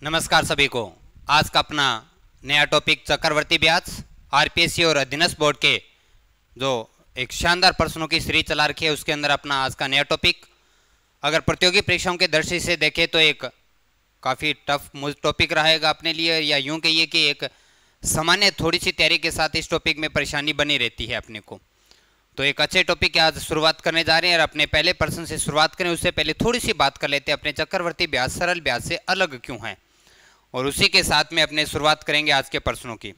नमस्कार सभी को। आज का अपना नया टॉपिक चक्रवर्ती ब्याज, आरपीएससी और अधीनस्थ बोर्ड के जो एक शानदार प्रश्नों की सीरीज चला रखी है उसके अंदर अपना आज का नया टॉपिक, अगर प्रतियोगी परीक्षाओं के दृष्टि से देखें तो एक काफ़ी टफ टॉपिक रहेगा अपने लिए, या यूं कहिए कि एक सामान्य थोड़ी सी तैयारी के साथ इस टॉपिक में परेशानी बनी रहती है अपने को। तो एक अच्छे टॉपिक की आज शुरुआत करने जा रहे हैं और अपने पहले प्रश्न से शुरुआत करें उससे पहले थोड़ी सी बात कर लेते हैं अपने चक्रवर्ती ब्याज सरल ब्याज से अलग क्यों है, और उसी के साथ में अपने शुरुआत करेंगे आज के प्रश्नों की।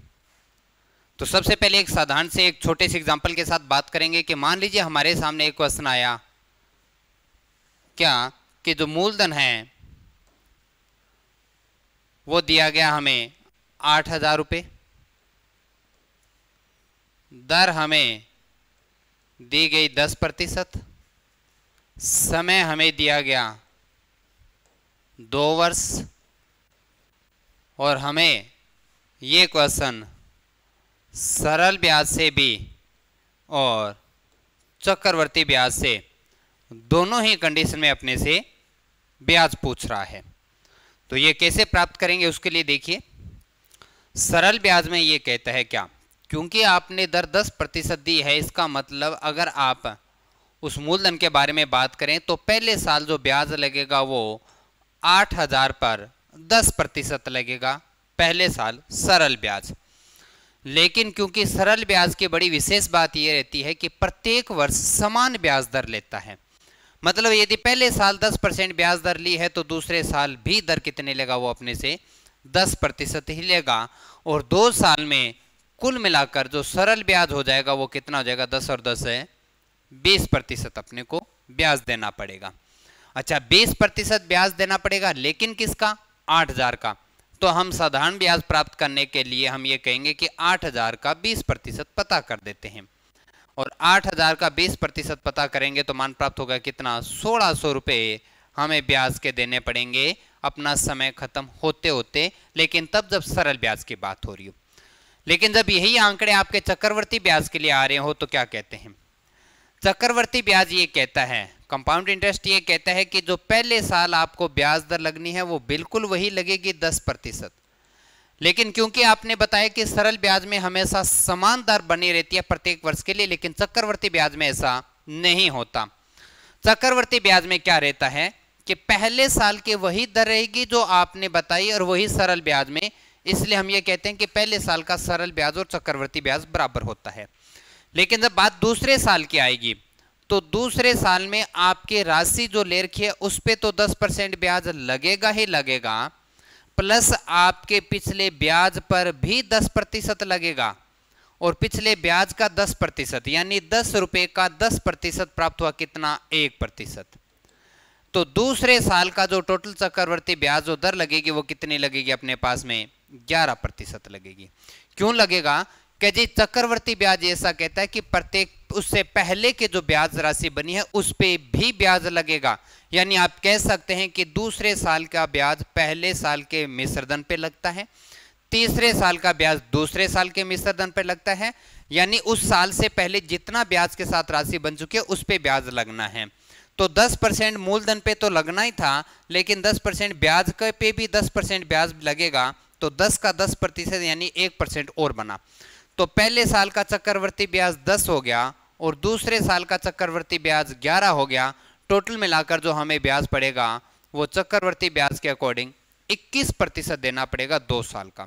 तो सबसे पहले एक साधारण से एक छोटे से एग्जांपल के साथ बात करेंगे कि मान लीजिए हमारे सामने एक क्वेश्चन आया क्या कि जो मूलधन है वो दिया गया हमें 8,000 रुपये, दर हमें दी गई 10%, समय हमें दिया गया 2 वर्ष, और हमें ये क्वेश्चन सरल ब्याज से भी और चक्रवर्ती ब्याज से दोनों ही कंडीशन में अपने से ब्याज पूछ रहा है। तो ये कैसे प्राप्त करेंगे उसके लिए देखिए, सरल ब्याज में ये कहता है क्या, क्योंकि आपने दर 10% दी है, इसका मतलब अगर आप उस मूलधन के बारे में बात करें तो पहले साल जो ब्याज लगेगा वो 8,000 पर 10% लगेगा पहले साल सरल ब्याज। लेकिन क्योंकि सरल ब्याज की बड़ी विशेष बात यह रहती है कि प्रत्येक वर्ष समान ब्याज दर लेता है, मतलब यदि पहले साल 10% ब्याज दर ली है तो दूसरे साल भी दर कितने लेगा, वो अपने से 10% ही लेगा, और 2 साल में कुल मिलाकर जो सरल ब्याज हो जाएगा वो कितना हो जाएगा, 10 और 10 है 20% अपने को ब्याज देना पड़ेगा। अच्छा, 20% ब्याज देना पड़ेगा, लेकिन किसका, 8,000 का। तो हम साधारण ब्याज प्राप्त करने के लिए हम ये कहेंगे कि 8,000 का 20% पता कर देते हैं, और 8,000 का 20% पता करेंगे तो मान प्राप्त होगा कितना, 1,600 रुपये हमें ब्याज के देने पड़ेंगे अपना समय खत्म होते होते, लेकिन तब जब सरल ब्याज की बात हो रही हो। लेकिन जब यही आंकड़े आपके चक्रवर्ती ब्याज के लिए आ रहे हो तो क्या कहते हैं, चक्रवर्ती ब्याज ये कहता है, कंपाउंड इंटरेस्ट ये कहता है कि जो पहले साल आपको ब्याज दर लगनी है वो बिल्कुल वही लगेगी 10%, लेकिन क्योंकि आपने बताया कि सरल ब्याज में हमेशा समान दर बनी रहती है प्रत्येक वर्ष के लिए, लेकिन चक्रवर्ती ब्याज में ऐसा नहीं होता। चक्रवर्ती ब्याज में क्या रहता है कि पहले साल की वही दर रहेगी जो आपने बताई और वही सरल ब्याज में, इसलिए हम ये कहते हैं कि पहले साल का सरल ब्याज और चक्रवर्ती ब्याज बराबर होता है। लेकिन जब बात दूसरे साल की आएगी तो दूसरे साल में आपकी राशि जो ले रखी है उस पे तो 10% ब्याज लगेगा ही लगेगा, प्लस आपके पिछले ब्याज पर भी 10% लगेगा, और पिछले ब्याज का 10%, यानी 10 रुपए का 10% प्राप्त हुआ कितना, 1%। तो दूसरे साल का जो टोटल चक्रवर्ती ब्याज जो दर लगेगी वो कितनी लगेगी अपने पास में, 11% लगेगी। क्यों लगेगा कि जी चक्रवर्ती ब्याज ऐसा कहता है कि प्रत्येक उससे पहले के जो ब्याज राशि बनी है उस पे भी ब्याज लगेगा, यानी आप कह सकते हैं कि दूसरे साल का ब्याज पहले साल के मिश्रधन पे लगता है, तीसरे साल का ब्याज दूसरे साल के मिश्रधन पे लगता है, यानी उस साल से पहले जितना ब्याज के साथ राशि बन चुकी है उस पे ब्याज लगना है। तो 10% मूलधन पे तो लगना ही था, लेकिन 10% ब्याज पे भी 10% ब्याज लगेगा, तो 10 का 10% यानी 1% और बना। तो पहले साल का चक्रवर्ती ब्याज 10 हो गया और दूसरे साल का चक्रवर्ती ब्याज 11 हो गया। टोटल मिलाकर जो हमें ब्याज पड़ेगा वो चक्रवर्ती ब्याज के अकॉर्डिंग 21% देना पड़ेगा 2 साल का।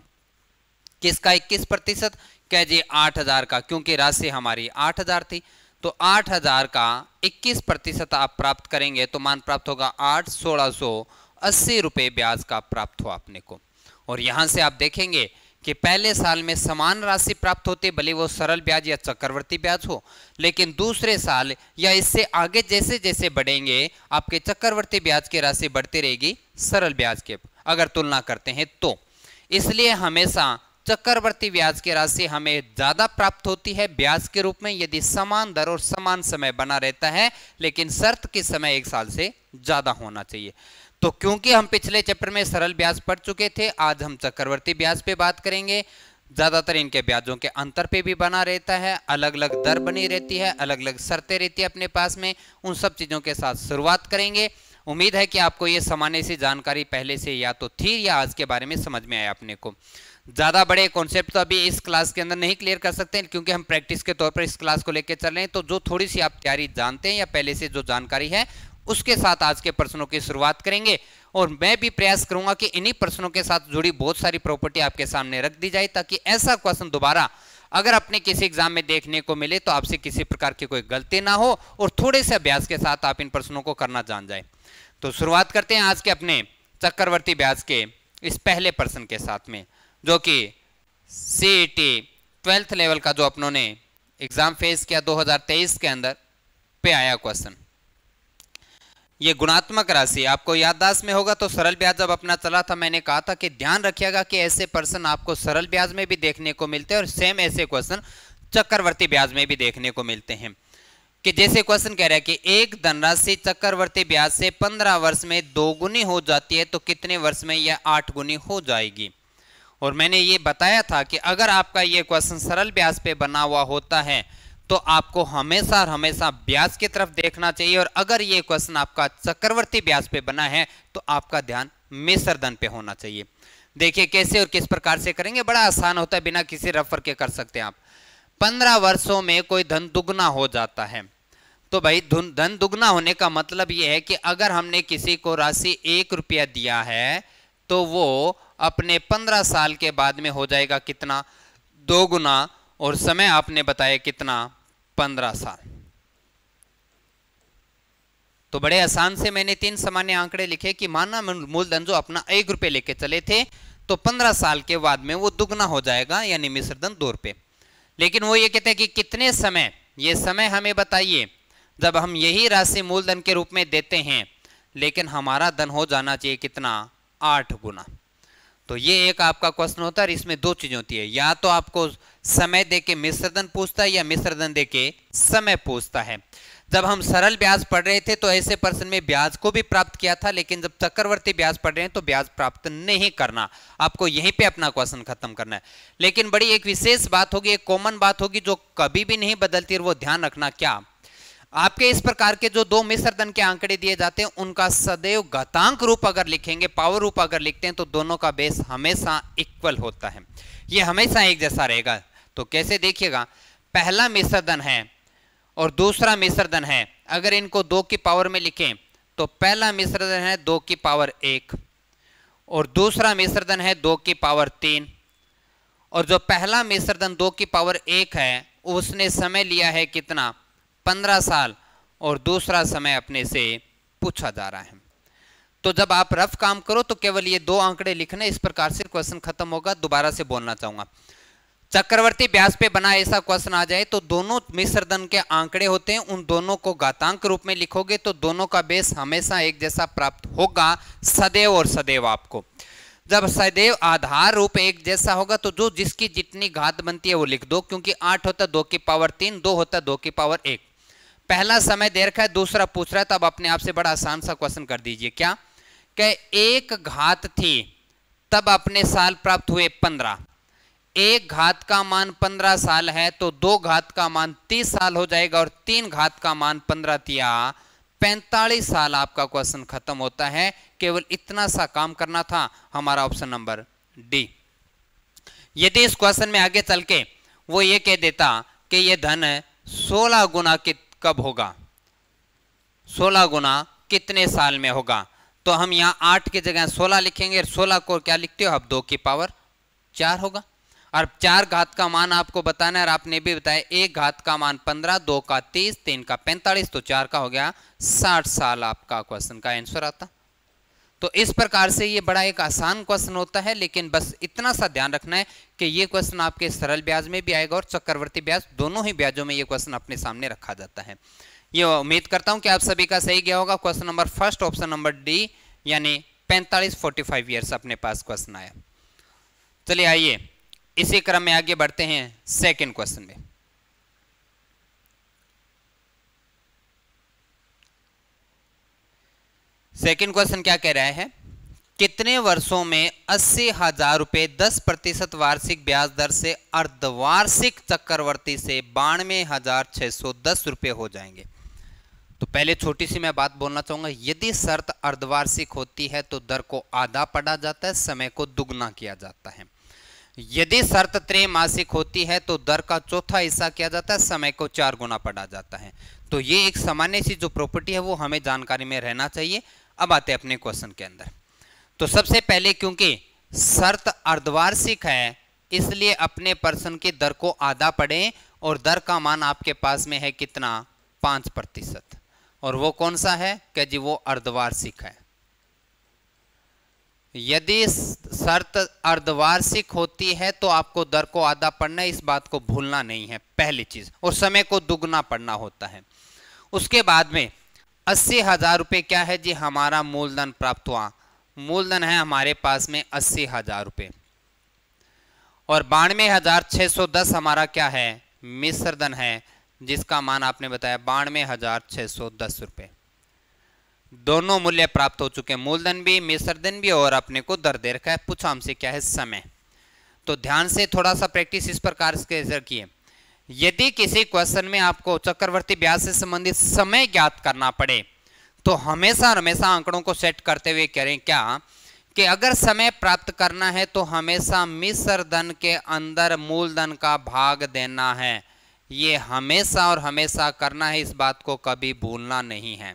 किसका 21%, क्या जी 8,000 का, क्योंकि राशि हमारी 8,000 थी, तो 8,000 का 21% आप प्राप्त करेंगे तो मान प्राप्त होगा 1,680 रुपये ब्याज का प्राप्त हुआ अपने को। और यहां से आप देखेंगे कि पहले साल में समान राशि प्राप्त होती, भले वो सरल ब्याज या चक्रवर्ती ब्याज हो, लेकिन दूसरे साल या इससे आगे जैसे जैसे बढ़ेंगे आपके चक्रवर्ती ब्याज की राशि बढ़ती रहेगी सरल ब्याज के अगर तुलना करते हैं तो। इसलिए हमेशा चक्रवर्ती ब्याज की राशि हमें ज्यादा प्राप्त होती है ब्याज के रूप में यदि समान दर और समान समय बना रहता है, लेकिन शर्त की समय 1 साल से ज्यादा होना चाहिए। तो क्योंकि हम पिछले चैप्टर में सरल ब्याज पढ़ चुके थे, आज हम चक्रवर्ती ब्याज पे बात करेंगे। ज्यादातर इनके ब्याजों के अंतर पे भी बना रहता है, अलग अलग दर बनी रहती है, अलग अलग शर्तें रहती है अपने पास में, उन सब चीजों के साथ शुरुआत करेंगे। उम्मीद है कि आपको ये सामान्य सी जानकारी पहले से या तो थी या आज के बारे में समझ में आया अपने को। ज़्यादा बड़े कॉन्सेप्ट तो अभी इस क्लास के अंदर नहीं क्लियर कर सकते हैं, क्योंकि हम प्रैक्टिस के तौर पर इस क्लास को लेकर चल रहे हैं। तो जो थोड़ी सी आप तैयारी जानते हैं या पहले से जो जानकारी है उसके साथ आज के प्रश्नों की शुरुआत करेंगे, और मैं भी प्रयास करूंगा कि इन्हीं प्रश्नों के साथ जुड़ी बहुत सारी प्रॉपर्टी आपके सामने रख दी जाए, ताकि ऐसा क्वेश्चन दोबारा अगर अपने किसी एग्जाम में देखने को मिले तो आपसे किसी प्रकार की कोई गलती ना हो और थोड़े से अभ्यास के साथ आप इन प्रश्नों को करना जान जाए। तो शुरुआत करते हैं आज के अपने चक्रवर्ती ब्याज के इस पहले प्रश्न के साथ में, जो कि सीईटी 12th लेवल का जो अपनों ने एग्जाम फेस किया 2023 के अंदर पे आया क्वेश्चन। ये गुणात्मक राशि आपको याददाश्त में होगा, तो सरल ब्याज जब अपना चला था मैंने कहा था कि ध्यान रखिएगा कि ऐसे प्रश्न आपको सरल ब्याज में भी देखने को मिलते हैं और सेम ऐसे क्वेश्चन चक्रवर्ती ब्याज में भी देखने को मिलते हैं। कि जैसे क्वेश्चन कह रहा है कि एक धनराशि चक्रवर्ती ब्याज से 15 वर्ष में 2 गुनी हो जाती है, तो कितने वर्ष में यह 8 गुनी हो जाएगी। और मैंने ये बताया था कि अगर आपका ये क्वेश्चन सरल ब्याज पे बना हुआ होता है तो आपको हमेशा और हमेशा ब्याज की तरफ देखना चाहिए, और अगर ये क्वेश्चन आपका चक्रवर्ती ब्याज पे बना है तो आपका ध्यान मिश्र धन पे होना चाहिए। देखिए कैसे और किस प्रकार से करेंगे, बड़ा आसान होता है, बिना किसी रफर के कर सकते हैं आप। 15 वर्षों में कोई धन दुगना हो जाता है, तो भाई धन दुगना होने का मतलब यह है कि अगर हमने किसी को राशि 1 रुपया दिया है तो वो अपने 15 साल के बाद में हो जाएगा कितना, 2 गुना, और समय आपने बताया कितना, 15 साल। तो बड़े आसान से मैंने 3 सामान्य आंकड़े लिखे कि माना मूलधन जो अपना 1 रुपये लेके चले थे तो 15 साल के बाद में वो दुगना हो जाएगा, यानी मिश्र धन 2 रुपये। लेकिन वो ये कहते हैं कि कितने समय, ये समय हमें बताइए जब हम यही राशि मूलधन के रूप में देते हैं, लेकिन हमारा धन हो जाना चाहिए कितना, 8 गुना। तो ये एक आपका क्वेश्चन होता है, इसमें 2 चीजें होती है, या तो आपको समय देके मिश्र धन पूछता है या मिश्र धन देके समय पूछता है। जब हम सरल ब्याज पढ़ रहे थे तो ऐसे प्रश्न में ब्याज को भी प्राप्त किया था, लेकिन जब चक्रवर्ती ब्याज पढ़ रहे हैं तो ब्याज प्राप्त नहीं करना, आपको यहीं पे अपना क्वेश्चन खत्म करना है। लेकिन बड़ी एक विशेष बात होगी, एक कॉमन बात होगी जो कभी भी नहीं बदलती, और वो ध्यान रखना, क्या आपके इस प्रकार के जो 2 मिश्र धन के आंकड़े दिए जाते हैं उनका सदैव घातांक रूप अगर लिखेंगे, पावर रूप अगर लिखते हैं, तो दोनों का बेस हमेशा इक्वल होता है, ये हमेशा एक जैसा रहेगा। तो कैसे देखिएगा, पहला मिश्र धन है और दूसरा मिश्र धन है, अगर इनको 2 की पावर में लिखें तो पहला मिश्र धन है 2 की पावर 1 और दूसरा मिश्र धन है 2 की पावर 3, और जो पहला मिश्र धन 2 की पावर 1 है उसने समय लिया है कितना, 15 साल, और दूसरा समय अपने से पूछा जा रहा है। तो जब आप रफ काम करो तो केवल ये 2 आंकड़े लिखने, इस प्रकार से क्वेश्चन खत्म होगा। दोबारा से बोलना चाहूंगा, चक्रवर्ती ब्याज पे बना ऐसा क्वेश्चन आ जाए तो दोनों मिश्र धन के आंकड़े होते हैं, उन दोनों को घातांक रूप में लिखोगे तो दोनों का बेस हमेशा एक जैसा प्राप्त होगा, सदैव और सदैव। आपको जब सदैव आधार रूप एक जैसा होगा तो जो जिसकी जितनी घात बनती है वो लिख दो, क्योंकि 8 होता है 2 की पावर 3, 2 होता है 2 की पावर 1। पहला समय दे रखा है, दूसरा पूछ रहा है, तब अपने आप से बड़ा आसान सा क्वेश्चन कर दीजिए, क्या कि 1 घात थी तब अपने साल प्राप्त हुए 15, 1 घात का मान 15 साल है तो 2 घात का मान 30 साल हो जाएगा, और 3 घात का मान 15 तिया 45 साल। आपका क्वेश्चन खत्म होता है, केवल इतना सा काम करना था, हमारा ऑप्शन नंबर डी। यदि इस क्वेश्चन में आगे चल के वो ये कह देता कि ये धन 16 गुना कब होगा, 16 गुना कितने साल में होगा, तो हम यहाँ 8 की जगह 16 लिखेंगे, और 16 को क्या लिखते हो, अब 2 की पावर 4 होगा, और 4 घात का मान आपको बताना है, और आपने भी बताया 1 घात का मान 15, 2 का 30, 3 का 45, तो 4 का हो गया 60 साल। आपका क्वेश्चन का आंसर आता। तो इस प्रकार से ये बड़ा एक आसान क्वेश्चन होता है, लेकिन बस इतना सा ध्यान रखना है कि ये क्वेश्चन आपके सरल ब्याज में भी आएगा और चक्रवर्ती ब्याज, दोनों ही ब्याजों में ये क्वेश्चन अपने सामने रखा जाता है। ये उम्मीद करता हूं कि आप सभी का सही गया होगा। Question number first, option number D, यानी 45-45 ईयर्स अपने पास क्वेश्चन आया। चलिए आइए इसी क्रम में आगे बढ़ते हैं सेकेंड क्वेश्चन में। सेकेंड क्वेश्चन क्या कह रहा है, कितने वर्षों में 80,000 रुपए 10% वार्षिक ब्याज दर से अर्धवार्षिक चक्रवर्ती से 92,610 रुपए हो जाएंगे। तो पहले छोटी सी मैं बात बोलना चाहूंगा, यदि शर्त अर्धवार्षिक होती है तो दर को आधा पढ़ा जाता है, समय को दुगना किया जाता है। यदि शर्त त्रैमासिक होती है तो दर का चौथा हिस्सा किया जाता है, समय को 4 गुना पढ़ा जाता है। तो ये एक सामान्य सी जो प्रॉपर्टी है वो हमें जानकारी में रहना चाहिए। अब आते हैं अपने क्वेश्चन के अंदर। तो सबसे पहले क्योंकि शर्त अर्धवार्षिक है इसलिए अपने पर्सन की दर को आधा पढ़ें, और दर का मान आपके पास में है कितना, 5%। और वो कौन सा है, क्या जी, वो अर्धवार्षिक है। यदि शर्त अर्धवार्षिक होती है तो आपको दर को आधा पढ़ना है, इस बात को भूलना नहीं है, पहली चीज। और समय को दुगना पढ़ना होता है। उसके बाद में 80,000 रुपये क्या है जी, हमारा मूलधन प्राप्त हुआ। मूलधन है हमारे पास में 80,000 रुपये, और 92,610 हमारा क्या है, मिश्र धन है, जिसका मान आपने बताया 92,610 रुपये। दोनों मूल्य प्राप्त हो चुके हैं, मूलधन भी मिश्र धन भी, और अपने को दर दे रखा है। पूछा हमसे क्या है, समय। तो ध्यान से थोड़ा सा प्रैक्टिस इस प्रकार से किए। यदि किसी क्वेश्चन में आपको चक्रवर्ती ब्याज से संबंधित समय ज्ञात करना पड़े तो हमेशा हमेशा आंकड़ों को सेट करते हुए करें क्या, कि अगर समय प्राप्त करना है तो हमेशा मिश्र धन के अंदर मूलधन का भाग देना है। ये हमेशा और हमेशा करना है, इस बात को कभी भूलना नहीं है।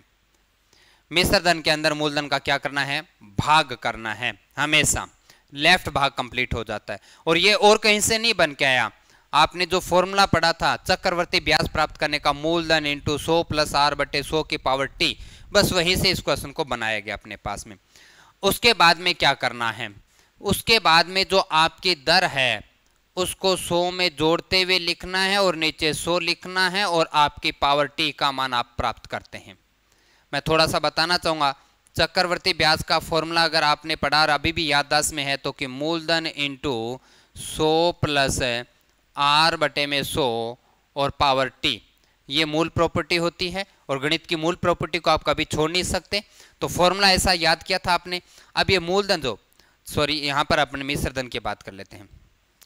मिश्र धन के अंदर मूलधन का क्या करना है, भाग करना है। हमेशा लेफ्ट भाग कंप्लीट हो जाता है। और ये और कहीं से नहीं बन के आया, आपने जो फॉर्मूला पढ़ा था चक्रवर्ती ब्याज प्राप्त करने का, मूलधन इंटू 100 प्लस r/100 की पावर t, बस वहीं से इस क्वेश्चन को बनाया गया अपने पास में। उसके बाद में क्या करना है, उसके बाद में जो आपकी दर है उसको 100 में जोड़ते हुए लिखना है, और नीचे 100 लिखना है, और आपकी पावर t का मान आप प्राप्त करते हैं। मैं थोड़ा सा बताना चाहूंगा, चक्रवर्ती ब्याज का फॉर्मूला अगर आपने पढ़ा और अभी भी याददाश्त में है तो कि मूलधन इंटू 100 प्लस r/100 और पावर t, ये मूल प्रॉपर्टी होती है। और गणित की मूल प्रॉपर्टी को आप कभी छोड़ नहीं सकते। तो फॉर्मूला ऐसा याद किया था आपने। अब ये मूलधन जो, सॉरी यहाँ पर अपने मिश्र धन की बात कर लेते हैं,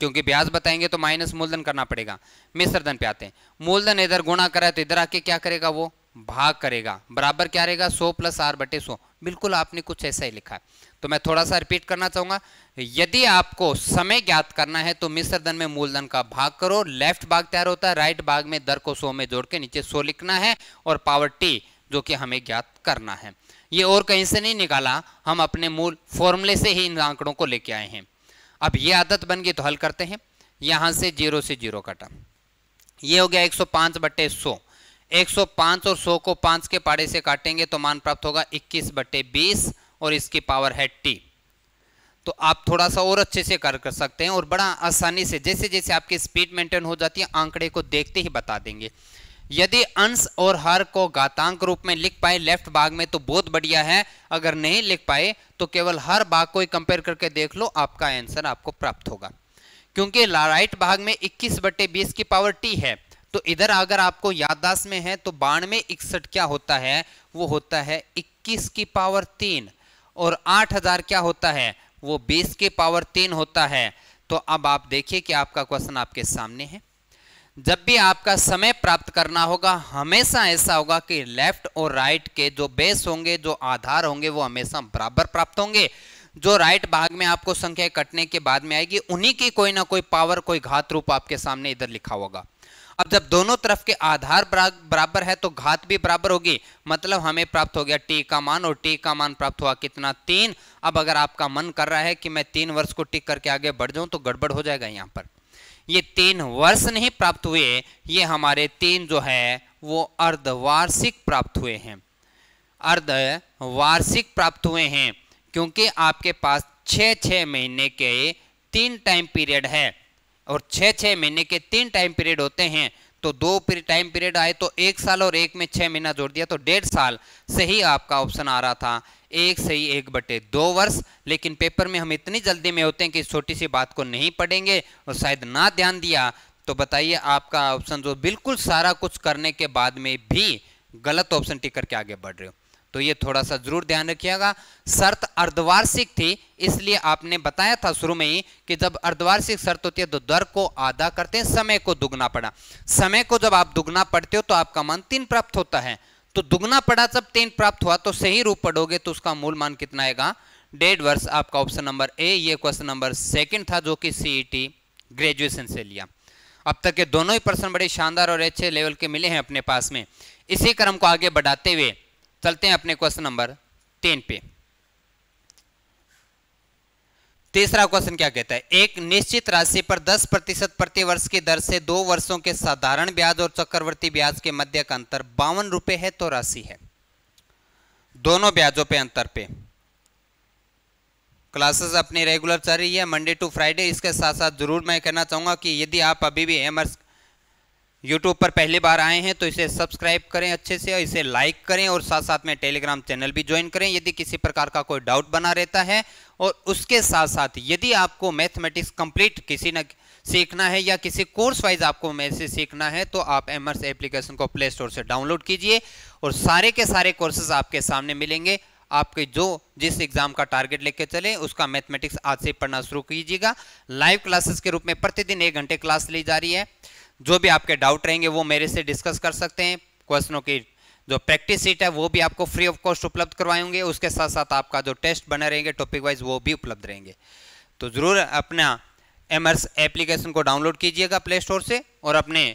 क्योंकि ब्याज बताएंगे तो माइनस मूलधन करना पड़ेगा। मिश्र धन पे आते हैं। मूलधन इधर गुणा करा तो इधर आके क्या करेगा, वो भाग करेगा, बराबर क्या रहेगा, 100 प्लस r/100। बिल्कुल आपने कुछ ऐसा ही लिखा है। तो मैं थोड़ा सा रिपीट करना चाहूंगा, यदि आपको समय ज्ञात करना है तो मिश्र धन में मूलधन का भाग करो, लेफ्ट भाग तैयार होता है, राइट भाग में दर को 100 में जोड़ के नीचे 100 लिखना है, और पावर t जो कि हमें ज्ञात करना है। ये और कहीं से नहीं निकाला, हम अपने मूल फॉर्मूले से ही इन आंकड़ों को लेके आए हैं। अब ये आदत बन गई तो हल करते हैं। यहां से 0 से 0 कटा, ये हो गया 105/100। 105 और 100 को 5 के पाड़े से काटेंगे तो मान प्राप्त होगा 21/20, और इसकी पावर है t। तो आप थोड़ा सा और अच्छे से कर सकते हैं, और बड़ा आसानी से, जैसे जैसे आपकी स्पीड मेंटेन हो जाती है, आंकड़े को देखते ही बता देंगे। यदि अंश और हर को घातांक रूप में लिख पाए लेफ्ट भाग में तो बहुत बढ़िया है, अगर नहीं लिख पाए तो केवल हर भाग को ही कंपेयर करके देख लो, आपका आंसर आपको प्राप्त होगा। क्योंकि राइट भाग में 21/20 की पावर t है, तो इधर अगर आपको याददाश्त में है तो 9261 क्या होता है, वो होता है 21 की पावर 3, और 8000 क्या होता है, वो 20 की पावर 3 होता है। तो अब आप देखिए कि आपका क्वेश्चन आपके सामने है। जब भी आपका समय प्राप्त करना होगा हमेशा ऐसा होगा कि लेफ्ट और राइट के जो बेस होंगे, जो आधार होंगे, वो हमेशा बराबर प्राप्त होंगे। जो राइट भाग में आपको संख्या कटने के बाद में आएगी उन्हीं की कोई ना कोई पावर, कोई घात रूप आपके सामने इधर लिखा होगा। अब जब दोनों तरफ के आधार बराबर है तो घात भी बराबर होगी, मतलब हमें प्राप्त हो गया t का मान, और t का मान प्राप्त हुआ कितना, 3। अब अगर आपका मन कर रहा है कि मैं 3 वर्ष को टिक करके आगे बढ़ जाऊं तो गड़बड़ हो जाएगा। यहाँ पर ये 3 वर्ष नहीं प्राप्त हुए, ये हमारे 3 जो है वो अर्धवार्षिक प्राप्त हुए हैं, अर्धवार्षिक प्राप्त हुए हैं, क्योंकि आपके पास 6-6 महीने के 3 टाइम पीरियड है, और 6-6 महीने के 3 टाइम पीरियड होते हैं। तो 2 टाइम पीरियड आए तो 1 साल, और 1 में 6 महीना जोड़ दिया तो 1.5 साल। सही आपका ऑप्शन आ रहा था 1 सही 1/2 वर्ष। लेकिन पेपर में हम इतनी जल्दी में होते हैं कि इस छोटी सी बात को नहीं पढ़ेंगे, और शायद ना ध्यान दिया तो बताइए आपका ऑप्शन जो बिल्कुल सारा कुछ करने के बाद में भी गलत ऑप्शन टिक करके आगे बढ़ रहे हो। तो ये थोड़ा सा जरूर ध्यान रखिएगा। शर्त अर्धवार्षिक थी, इसलिए आपने बताया था शुरू में ही कि जब अर्धवार्षिक शर्त होती है तो दर को आधा करते हैं, समय को दुगना पड़ा। समय को जब आप दुगना पढ़ते हो तो आपका मान 3 प्राप्त होता है। तो दुगना पड़ा जब 10 प्राप्त हुआ तो सही रूप पढ़ोगे तो उसका मूल मान कितना आएगा 1.5 वर्ष। आपका ऑप्शन नंबर ए ये क्वेश्चन नंबर 2 था जो कि सीईटी ग्रेजुएशन से लिया। अब तक के दोनों ही प्रश्न बड़े शानदार और अच्छे लेवल के मिले हैं अपने पास में। इसी क्रम को आगे बढ़ाते हुए चलते हैं अपने क्वेश्चन नंबर 3 पे। तीसरा क्वेश्चन क्या कहता है, एक निश्चित राशि पर 10% प्रति वर्ष की दर से 2 वर्षों के साधारण ब्याज और चक्रवर्ती ब्याज के मध्य का अंतर 52 रुपए है तो राशि है। दोनों ब्याजों पे अंतर पे क्लासेस अपनी रेगुलर चल रही है मंडे टू फ्राइडे। इसके साथ साथ जरूर मैं कहना चाहूंगा कि यदि आप अभी भी एमर्स यूट्यूब पर पहली बार आए हैं तो इसे सब्सक्राइब करें अच्छे से, इसे लाइक करें और साथ साथ में टेलीग्राम चैनल भी ज्वाइन करें यदि किसी प्रकार का कोई डाउट बना रहता है। और उसके साथ साथ यदि आपको मैथमेटिक्स कंप्लीट किसी न सीखना है या किसी कोर्स वाइज आपको मैथ्स सीखना है तो आप एमर्स एप्लीकेशन को प्ले स्टोर से डाउनलोड कीजिए और सारे के सारे कोर्सेज आपके सामने मिलेंगे। आपके जो जिस एग्जाम का टारगेट लेके चले उसका मैथमेटिक्स आज से पढ़ना शुरू कीजिएगा। लाइव क्लासेस के रूप में प्रतिदिन 1 घंटे क्लास ली जा रही है। जो भी आपके डाउट रहेंगे वो मेरे से डिस्कस कर सकते हैं। क्वेश्चनों की जो प्रैक्टिस सीट है वो भी आपको फ्री ऑफ कॉस्ट उपलब्ध करवाएंगे। उसके साथ साथ आपका जो टेस्ट बने रहेंगे टॉपिक वाइज वो भी उपलब्ध रहेंगे। तो जरूर अपना एमर्स एप्लीकेशन को डाउनलोड कीजिएगा प्ले स्टोर से और अपने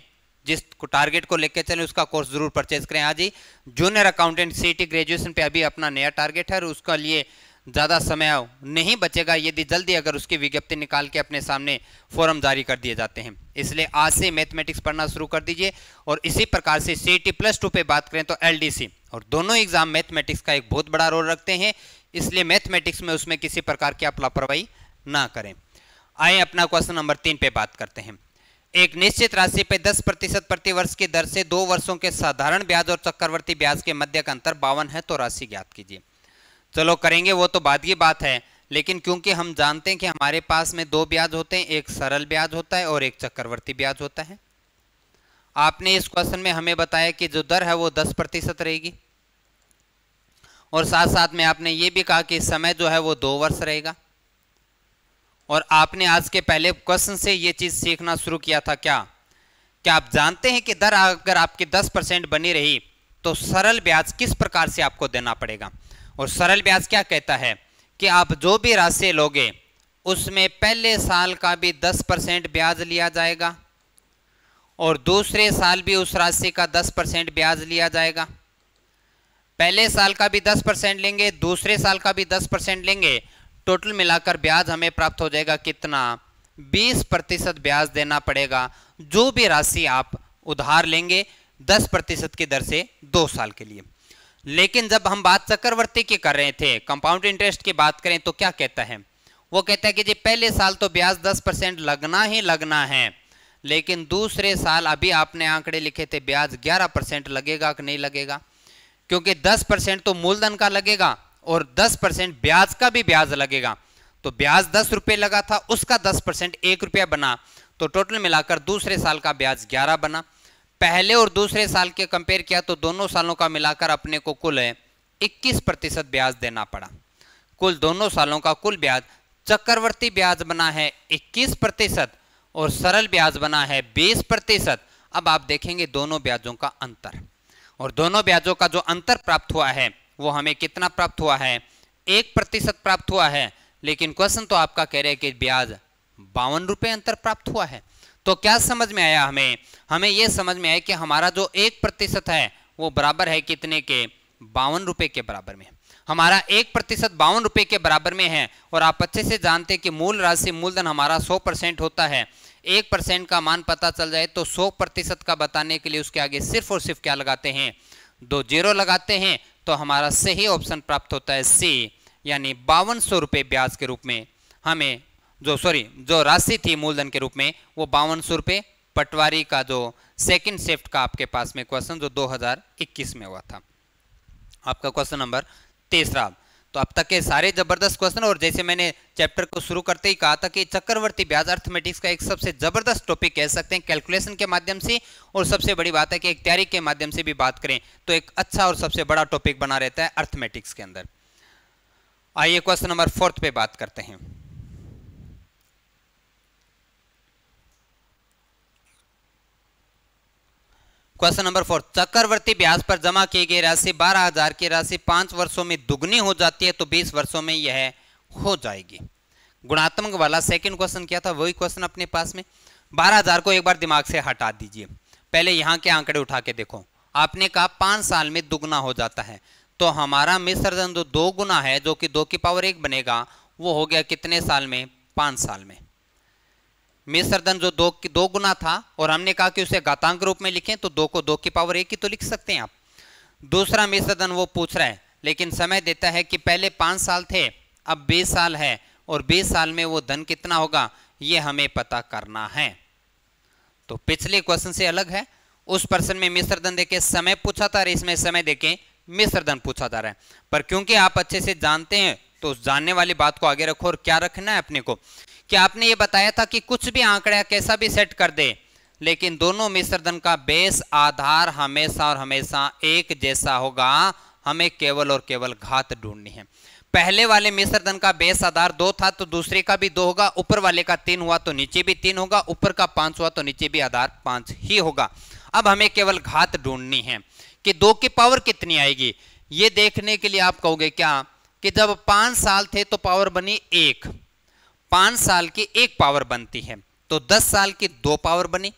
जिस टारगेट को लेकर चले उसका कोर्स जरूर परचेज करें। आज ही जूनियर अकाउंटेंट सीईटी ग्रेजुएशन पे अभी अपना नया टारगेट है और उसका लिए ज़्यादा समय नहीं बचेगा यदि जल्दी अगर उसकी विज्ञप्ति निकाल के अपने सामने फॉर्म जारी कर दिए जाते हैं। इसलिए आज से मैथमेटिक्स पढ़ना शुरू कर दीजिए। और इसी प्रकार से सीईटी +2 पे बात करें तो एलडीसी और दोनों एग्जाम मैथमेटिक्स का एक बहुत बड़ा रोल रखते हैं। इसलिए मैथमेटिक्स में उसमें किसी प्रकार की आप लापरवाही ना करें। आइए अपना क्वेश्चन नंबर 3 पे बात करते हैं। एक निश्चित राशि पे 10% प्रति वर्ष की दर से 2 वर्षों के साधारण ब्याज और चक्रवर्ती ब्याज के मध्य का अंतर 52 है तो राशि ज्ञात कीजिए। चलो करेंगे वो तो बाद की बात है, लेकिन क्योंकि हम जानते हैं कि हमारे पास में 2 ब्याज होते हैं, एक सरल ब्याज होता है और एक चक्रवर्ती ब्याज होता है। आपने इस क्वेश्चन में हमें बताया कि जो दर है वो 10% रहेगी और साथ साथ में आपने ये भी कहा कि समय जो है वो 2 वर्ष रहेगा। और आपने आज के पहले क्वेश्चन से ये चीज सीखना शुरू किया था क्या आप जानते हैं कि दर अगर आपकी 10% बनी रही तो सरल ब्याज किस प्रकार से आपको देना पड़ेगा। और सरल ब्याज क्या कहता है कि आप जो भी राशि लोगे उसमें पहले साल का भी 10% ब्याज लिया जाएगा और दूसरे साल भी उस राशि का 10% ब्याज लिया जाएगा। पहले साल का भी 10% लेंगे, दूसरे साल का भी 10% लेंगे, टोटल मिलाकर ब्याज हमें प्राप्त हो जाएगा कितना 20% ब्याज देना पड़ेगा जो भी राशि आप उधार लेंगे 10% की दर से 2 साल के लिए। लेकिन जब हम बात चक्रवर्ती की कर रहे थे, कंपाउंड इंटरेस्ट की बात करें तो क्या कहता है, वो कहता है कि जी पहले साल तो ब्याज 10% लगना ही लगना है, लेकिन दूसरे साल अभी आपने आंकड़े लिखे थे ब्याज 11% लगेगा कि नहीं लगेगा, क्योंकि 10% तो मूलधन का लगेगा और 10% ब्याज का भी ब्याज लगेगा। तो ब्याज 10 रुपये लगा था, उसका 10% 1 रुपया बना, तो टोटल मिलाकर दूसरे साल का ब्याज 11 बना। पहले और दूसरे साल के कंपेयर किया तो दोनों सालों का मिलाकर अपने को कुल 21% ब्याज देना पड़ा। कुल दोनों सालों का कुल ब्याज चक्रवर्ती ब्याज बना है 21% और सरल ब्याज बना है 20%। अब आप देखेंगे दोनों ब्याजों का अंतर, और दोनों ब्याजों का जो अंतर प्राप्त हुआ है वो हमें कितना प्राप्त हुआ है 1% प्राप्त हुआ है। लेकिन क्वेश्चन तो आपका कह रहे हैं कि ब्याज 52 रुपये अंतर प्राप्त हुआ है। तो क्या समझ में आया हमें यह समझ में आया कि हमारा जो 1% है वो बराबर है कितने के 52 रुपये के बराबर में। हमारा 1% 52 रुपये के बराबर में है। और आप अच्छे से जानते हैं कि मूल राशि मूलधन हमारा 100% होता है। 1% का मान पता चल जाए तो 100% का बताने के लिए उसके आगे सिर्फ और सिर्फ क्या लगाते हैं 2 0 लगाते हैं, तो हमारा सही ऑप्शन प्राप्त होता है सी, यानी 5200 रुपये ब्याज के रूप में हमें जो राशि थी मूलधन के रूप में वो 5200 रुपये पटवारी का जो सेकंड शिफ्ट का आपके पास में क्वेश्चन जो 2021 में हुआ था। आपका क्वेश्चन नंबर 3। तो अब तक के सारे जबरदस्त क्वेश्चन, और जैसे मैंने चैप्टर को शुरू करते ही कहा था कि चक्रवर्ती ब्याज अर्थमेटिक्स का एक सबसे जबरदस्त टॉपिक कह सकते हैं कैलकुलेशन के माध्यम से, और सबसे बड़ी बात है कि एक तैयारी के माध्यम से भी बात करें तो एक अच्छा और सबसे बड़ा टॉपिक बना रहता है अर्थमेटिक्स के अंदर। आइए क्वेश्चन नंबर 4 पे बात करते हैं। क्वेश्चन नंबर 4, चक्रवर्ती ब्याज पर जमा की गई राशि 12,000 की राशि 5 वर्षों में दुगनी हो जाती है तो 20 वर्षों में यह हो जाएगी। गुणात्मक वाला सेकंड क्वेश्चन क्या था, वही क्वेश्चन अपने पास में। 12,000 को एक बार दिमाग से हटा दीजिए, पहले यहां के आंकड़े उठा के देखो। आपने कहा 5 साल में दुगना हो जाता है, तो हमारा मिश्र धन जो 2 गुना है, जो कि 2 की पावर 1 बनेगा, वो हो गया कितने साल में? 5 साल में। मिश्र धन जो 2 गुना था और हमने कहा कि उसे घातांक रूप में लिखें, तो 2 को 2 की पावर 1 ही तो लिख सकते हैं आप। दूसरा मिश्र धन वो पूछ रहा है, लेकिन समय देता है कि पहले 5 साल थे, अब 20 साल है, और 20 साल में वो धन कितना होगा, ये हमें पता करना है। तो पिछले क्वेश्चन से अलग है, उस प्रश्न में मिश्र धन देके समय पूछा था और इसमें समय देके मिश्र धन पूछा जा रहा है। पर क्योंकि आप अच्छे से जानते हैं तो उस जानने वाली बात को आगे रखो। और क्या रखना है अपने को, कि आपने ये बताया था कि कुछ भी आंकड़ा कैसा भी सेट कर दे, लेकिन दोनों मिश्र धन का बेस आधार हमेशा और हमेशा एक जैसा होगा। हमें केवल और केवल घात ढूंढनी है। पहले वाले मिश्र धन का बेस आधार 2 था तो दूसरे का भी 2 होगा, ऊपर वाले का 3 हुआ तो नीचे भी 3 होगा, ऊपर का 5 हुआ तो नीचे भी आधार 5 ही होगा। अब हमें केवल घात ढूंढनी है कि 2 की पावर कितनी आएगी। ये देखने के लिए आप कहोगे क्या कि जब 5 साल थे तो पावर बनी 1, 5 साल की 1 पावर बनती है, तो 10 साल की 2 पावर बनी,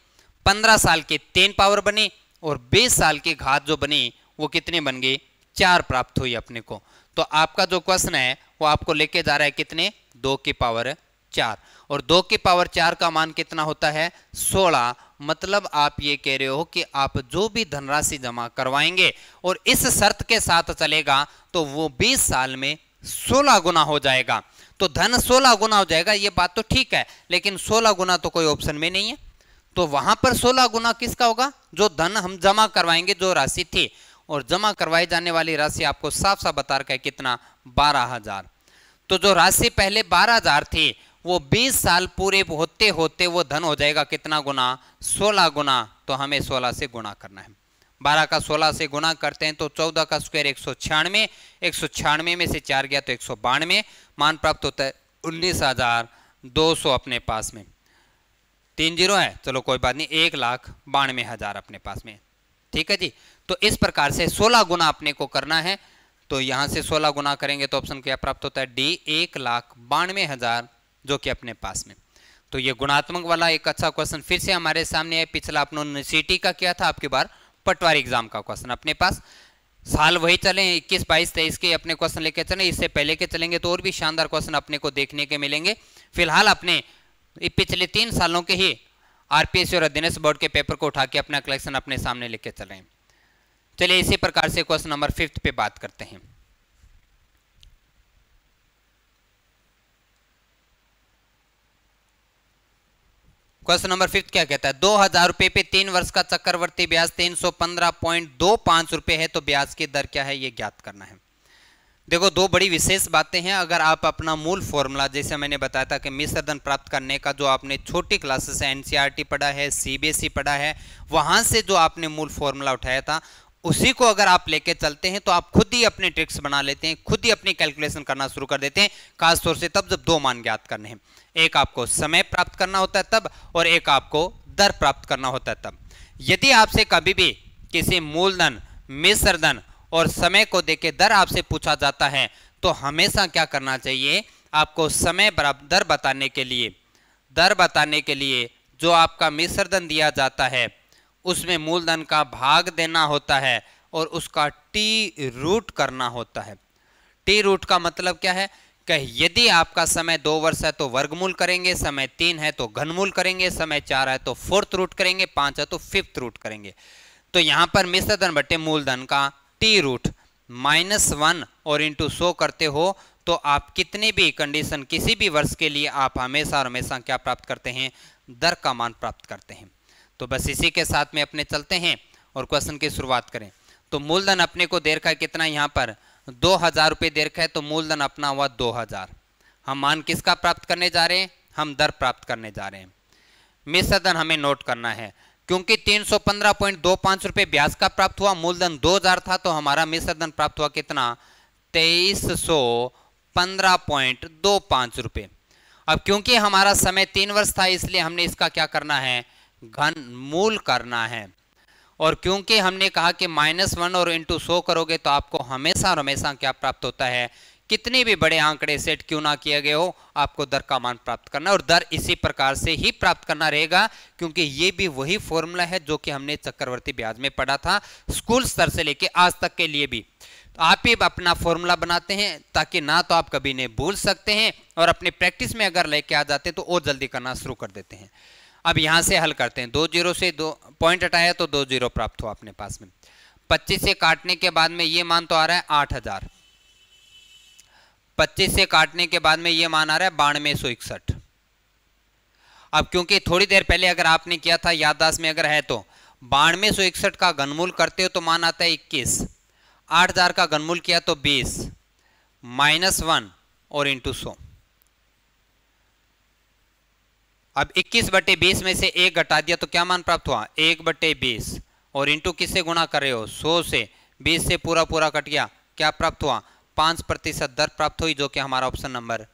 15 साल की 3 पावर बनी, और 20 साल की घात जो बनी वो कितनी बन गई? 4 प्राप्त हुई अपने को। तो आपका जो क्वेश्चन है वो आपको लेके जा रहा है कितने? 2 की पावर 4, और 2 की पावर 4 का मान कितना होता है? 16। मतलब आप ये कह रहे हो कि आप जो भी धनराशि जमा करवाएंगे और इस शर्त के साथ चलेगा तो वो 20 साल में 16 गुना हो जाएगा। तो धन 16 गुना हो जाएगा, ये बात तो ठीक है, लेकिन 16 गुना तो कोई ऑप्शन में नहीं है। तो वहां पर 16 गुना किसका होगा? जो धन हम जमा करवाएंगे, जो राशि थी, और जमा करवाई जाने वाली राशि आपको साफ साफ बता रखा है कितना? 12,000। तो जो राशि पहले 12,000 थी वो 20 साल पूरे होते होते वो धन हो जाएगा कितना गुना? 16 गुना। तो हमें 16 से गुणा करना है। 12 का 16 से गुणा करते हैं तो 14 का स्क्वायर 196, 196 में से 4 गया तो 192, मान प्राप्त होता है 19,200 अपने पास में। 3 जीरो है, चलो कोई बात नहीं, 1,92,000 अपने पास में। ठीक है जी। तो इस प्रकार से 16 गुना अपने को करना है, तो यहां से 16 गुना करेंगे तो ऑप्शन क्या प्राप्त होता है? डी, 1,92,000 जो कि अपने पास में। तो ये गुणात्मक वाला एक अच्छा क्वेश्चन फिर से हमारे सामने है। पिछला अपनों सीटी का किया था, आपकी बार पटवारी एग्जाम का क्वेश्चन अपने पास। साल वही चले 21, 22, 23 के अपने क्वेश्चन लेके चले, इससे पहले के चलेंगे तो और भी शानदार क्वेश्चन अपने को देखने के मिलेंगे। फिलहाल अपने पिछले 3 सालों के ही आरपीएससी और अधीनस्थ बोर्ड के पेपर को उठा के अपना कलेक्शन अपने सामने लेके चल रहे हैं। चलिए इसी प्रकार से क्वेश्चन नंबर 5 पे बात करते हैं। क्वेश्चन नंबर 5 क्या कहता है? 2,000 रुपए पे 3 वर्ष का चक्रवर्ती ब्याज 315.25 रुपए है, तो ब्याज की दर क्या है ये ज्ञात करना है। देखो, 2 बड़ी विशेष बातें हैं। अगर आप अपना मूल फॉर्मूला, जैसे मैंने बताया था कि मिश्र धन प्राप्त करने का जो आपने छोटी क्लासेस है, एनसीईआरटी पढ़ा है, सीबीएसई पढ़ा है, वहां से जो आपने मूल फॉर्मूला उठाया था उसी को अगर आप लेके चलते हैं तो आप खुद ही अपने ट्रिक्स बना लेते हैं, खुद ही अपनी कैलकुलेशन करना शुरू कर देते हैं। खासतौर से तब जब 2 मान ज्ञात करने हैं, एक आपको समय प्राप्त करना होता है तब, और एक आपको दर प्राप्त करना होता है तब। यदि आपसे कभी भी किसी मूलधन, मिश्र धन और समय को देके दर आपसे पूछा जाता है तो हमेशा क्या करना चाहिए? आपको समय बराबर दर बताने के लिए जो आपका मिश्र धन दिया जाता है उसमें मूलधन का भाग देना होता है और उसका टी रूट करना होता है। टी रूट का मतलब क्या है कि यदि आपका समय 2 वर्ष है तो वर्गमूल करेंगे, समय 3 है तो घनमूल करेंगे, समय 4 है तो 4th रूट करेंगे, 5 है तो 5th रूट करेंगे। तो यहां पर मिश्र धन बटे मूलधन का टी रूट -1 और इंटू 100 करते हो तो आप कितने भी कंडीशन, किसी भी वर्ष के लिए आप हमेशा और हमेशा क्या प्राप्त करते हैं? दर का मान प्राप्त करते हैं। तो बस इसी के साथ में अपने चलते हैं और क्वेश्चन की शुरुआत करें। तो मूलधन अपने को दे रखा है कितना? यहाँ पर 2,000 रुपये दे रखा है, तो मूलधन अपना हुआ 2,000। हम मान किसका प्राप्त करने जा रहे हैं? हम दर प्राप्त करने जा रहे हैं। मिश्र धन हमें नोट करना है, क्योंकि 315.25 रुपये ब्याज का प्राप्त हुआ, मूलधन 2,000 था, तो हमारा मिश्र धन प्राप्त हुआ कितना? 2315.25 रुपये। अब क्योंकि हमारा समय 3 वर्ष था इसलिए हमने इसका क्या करना है? घनमूल करना है। और क्योंकि हमने कहा कि -1 और इंटू 100 करोगे तो आपको हमेशा और हमेशा क्या प्राप्त होता है, कितने भी बड़े आंकड़े सेट क्यों ना किए गए हो, आपको दर का मान प्राप्त करना, और दर इसी प्रकार से ही प्राप्त करना रहेगा, क्योंकि ये भी वही फॉर्मूला है जो कि हमने चक्रवर्ती ब्याज में पढ़ा था स्कूल स्तर से लेके आज तक के लिए भी। तो आप ही अपना फॉर्मूला बनाते हैं ताकि ना तो आप कभी नहीं भूल सकते हैं, और अपने प्रैक्टिस में अगर लेके आ जाते हैं तो और जल्दी करना शुरू कर देते हैं। अब यहां से हल करते हैं, 2 जीरो से 2 पॉइंट हटाया तो 2 जीरो प्राप्त हुआ अपने पास में। 25 से काटने के बाद में ये मान तो आ रहा है 8000, 25 से काटने के बाद में ये मान आ रहा है 9261। अब क्योंकि थोड़ी देर पहले अगर आपने किया था याददाश्त में अगर है तो 9261 का घनमूल करते हो तो मान आता है 21, 8000 का घनमूल किया तो 20, -1 और इंटू 100। अब 21/20 में से 1 घटा दिया तो क्या मान प्राप्त हुआ, 1/20, और इंटू किससे गुणा कर रहे हो, 100 से, 20 से पूरा पूरा कट गया, क्या प्राप्त हुआ, 5% दर प्राप्त हुई, जो कि हमारा ऑप्शन नंबर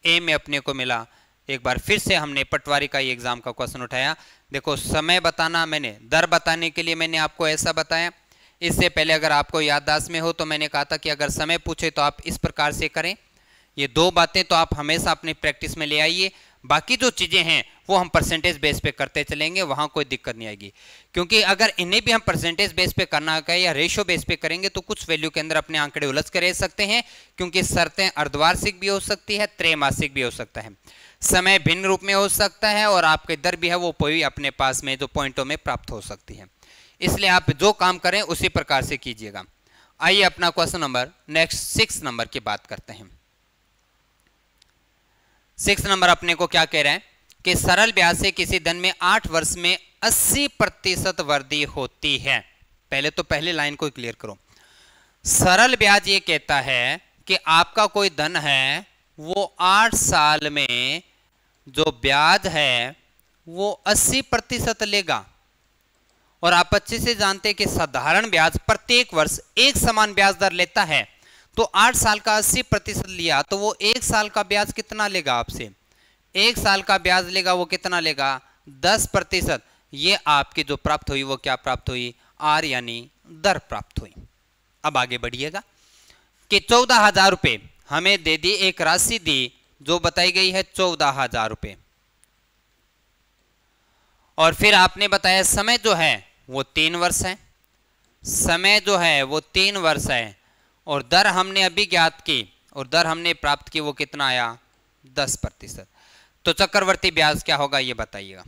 ए में अपने को मिला। एक बार फिर से हमने पटवारी का ये एग्जाम का क्वेश्चन उठाया। देखो समय बताना, मैंने दर बताने के लिए मैंने आपको ऐसा बताया। इससे पहले अगर आपको याददाश्त में हो तो मैंने कहा था कि अगर समय पूछे तो आप इस प्रकार से करें। ये दो बातें तो आप हमेशा अपनी प्रैक्टिस में ले आइए, बाकी जो चीज़ें हैं वो हम परसेंटेज बेस पे करते चलेंगे, वहाँ कोई दिक्कत नहीं आएगी। क्योंकि अगर इन्हें भी हम परसेंटेज बेस पे करना है या रेशो बेस पे करेंगे तो कुछ वैल्यू के अंदर अपने आंकड़े उलझ कर रह सकते हैं, क्योंकि शर्तें अर्धवार्षिक भी हो सकती है, त्रैमासिक भी हो सकता है, समय भिन्न रूप में हो सकता है, और आपके दर भी है वो कोई अपने पास में जो पॉइंटों में प्राप्त हो सकती है। इसलिए आप जो काम करें उसी प्रकार से कीजिएगा। आइए अपना क्वेश्चन नंबर नेक्स्ट 6 नंबर की बात करते हैं। 6 नंबर अपने को क्या कह रहा है कि सरल ब्याज से किसी धन में 8 वर्ष में 80% वृद्धि होती है। पहले तो पहले लाइन को क्लियर करो। सरल ब्याज ये कहता है कि आपका कोई धन है वो 8 साल में जो ब्याज है वो 80% लेगा, और आप अच्छे से जानते हैं कि साधारण ब्याज प्रत्येक वर्ष एक समान ब्याज दर लेता है। तो 8 साल का 80% लिया तो वो 1 साल का ब्याज कितना लेगा आपसे, 1 साल का ब्याज लेगा, वो कितना लेगा, 10%। ये आपकी जो प्राप्त हुई वो क्या प्राप्त हुई, आर यानी दर प्राप्त हुई। अब आगे बढ़िएगा कि 14,000 रुपये हमें दे दी, एक राशि दी जो बताई गई है 14,000 रुपये, और फिर आपने बताया समय जो है वो 3 वर्ष है, समय जो है वो 3 वर्ष है, और दर हमने अभी ज्ञात की, और दर हमने प्राप्त की वो कितना आया, 10%। तो चक्रवर्ती ब्याज क्या होगा ये बताइएगा।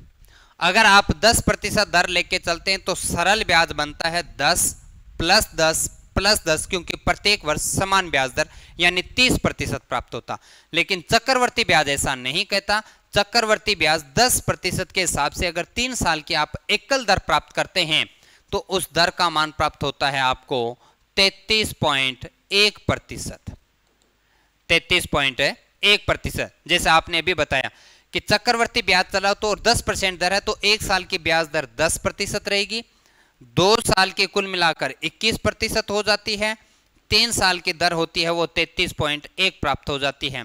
अगर आप 10% दर लेके चलते हैं तो सरल ब्याज बनता है 10 + 10 + 10, क्योंकि प्रत्येक वर्ष समान ब्याज दर यानी 30% प्राप्त होता। लेकिन चक्रवर्ती ब्याज ऐसा नहीं कहता। चक्रवर्ती ब्याज 10% के हिसाब से अगर 3 साल की आप एकल दर प्राप्त करते हैं तो उस दर का मान प्राप्त होता है आपको 33.1%। 33.1%। जैसे आपने अभी बताया कि चक्रवर्ती ब्याज चला तो 10% दर है तो 1 साल की ब्याज दर 10% रहेगी, 2 साल के कुल मिलाकर 21% हो जाती है, 3 साल की दर होती है वो 33.1 प्राप्त हो जाती है।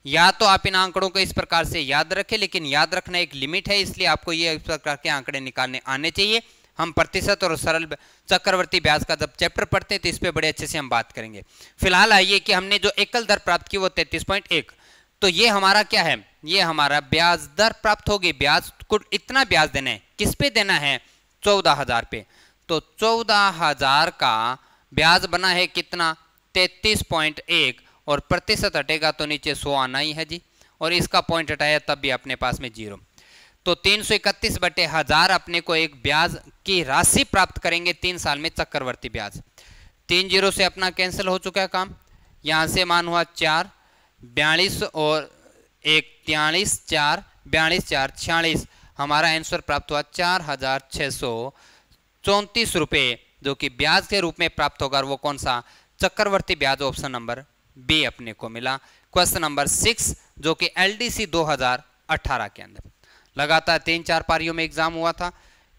या तो आप इन आंकड़ों को इस प्रकार से याद रखें, लेकिन याद रखना एक लिमिट है, इसलिए आपको ये इस प्रकार के आंकड़े निकालने आने चाहिए। हम प्रतिशत और सरल चक्रवर्ती ब्याज का जब चैप्टर पढ़ते हैं तो इस पे बड़े अच्छे से हम बात करेंगे। फिलहाल आइए कि हमने जो एकल दर प्राप्त की वो 33.1, तो ये हमारा क्या है, ये हमारा ब्याज दर प्राप्त होगी। ब्याज को इतना ब्याज देना है, किस पे देना है, 14,000 पे। तो 14,000 का ब्याज बना है कितना, 33.1, और प्रतिशत हटेगा तो नीचे 100 आना ही है जी, और इसका पॉइंट हटाया तब भी अपने पास में 0। तो 331/1000 अपने को एक ब्याज की राशि प्राप्त करेंगे 3 साल में चक्रवर्ती ब्याज। 3 जीरो से अपना कैंसिल हो चुका है काम, यहाँ से मान हुआ 4, 42 और 1 43, 4 42 4 46, हमारा आंसर प्राप्त हुआ 4,634 रुपये, जो कि ब्याज के रूप में प्राप्त होगा। और वो कौन सा, चक्रवर्ती ब्याज, ऑप्शन नंबर बी अपने को मिला। क्वेश्चन नंबर 6 जो कि LDC 2018 के अंदर लगातार 3-4 पारियों में एग्जाम हुआ था,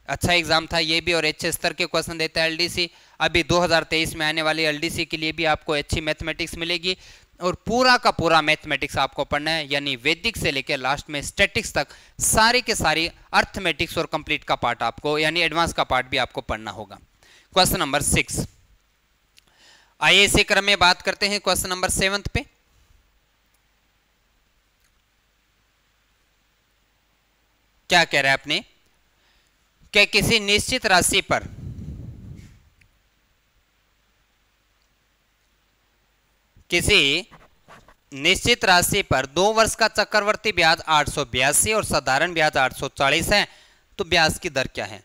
अच्छा एग्जाम था ये भी, और अच्छे स्तर के क्वेश्चन देता है LDC। अभी 2023 में आने वाली LDC के लिए भी आपको अच्छी मैथमेटिक्स मिलेगी। और पूरा का पूरा मैथमेटिक्स आपको पढ़ना है, यानी वैदिक से लेकर लास्ट में स्टैटिक्स तक सारी के सारी अर्थमेटिक्स और कंप्लीट का पार्ट आपको, यानी एडवांस का पार्ट भी आपको पढ़ना होगा। क्वेश्चन नंबर 6, आइए इसी क्रम में बात करते हैं क्वेश्चन नंबर 7 पे। क्या कह रहा है आपने कि किसी निश्चित राशि पर पर 2 वर्ष का चक्रवर्ती ब्याज 882 और साधारण ब्याज 840 है, तो ब्याज की दर क्या है?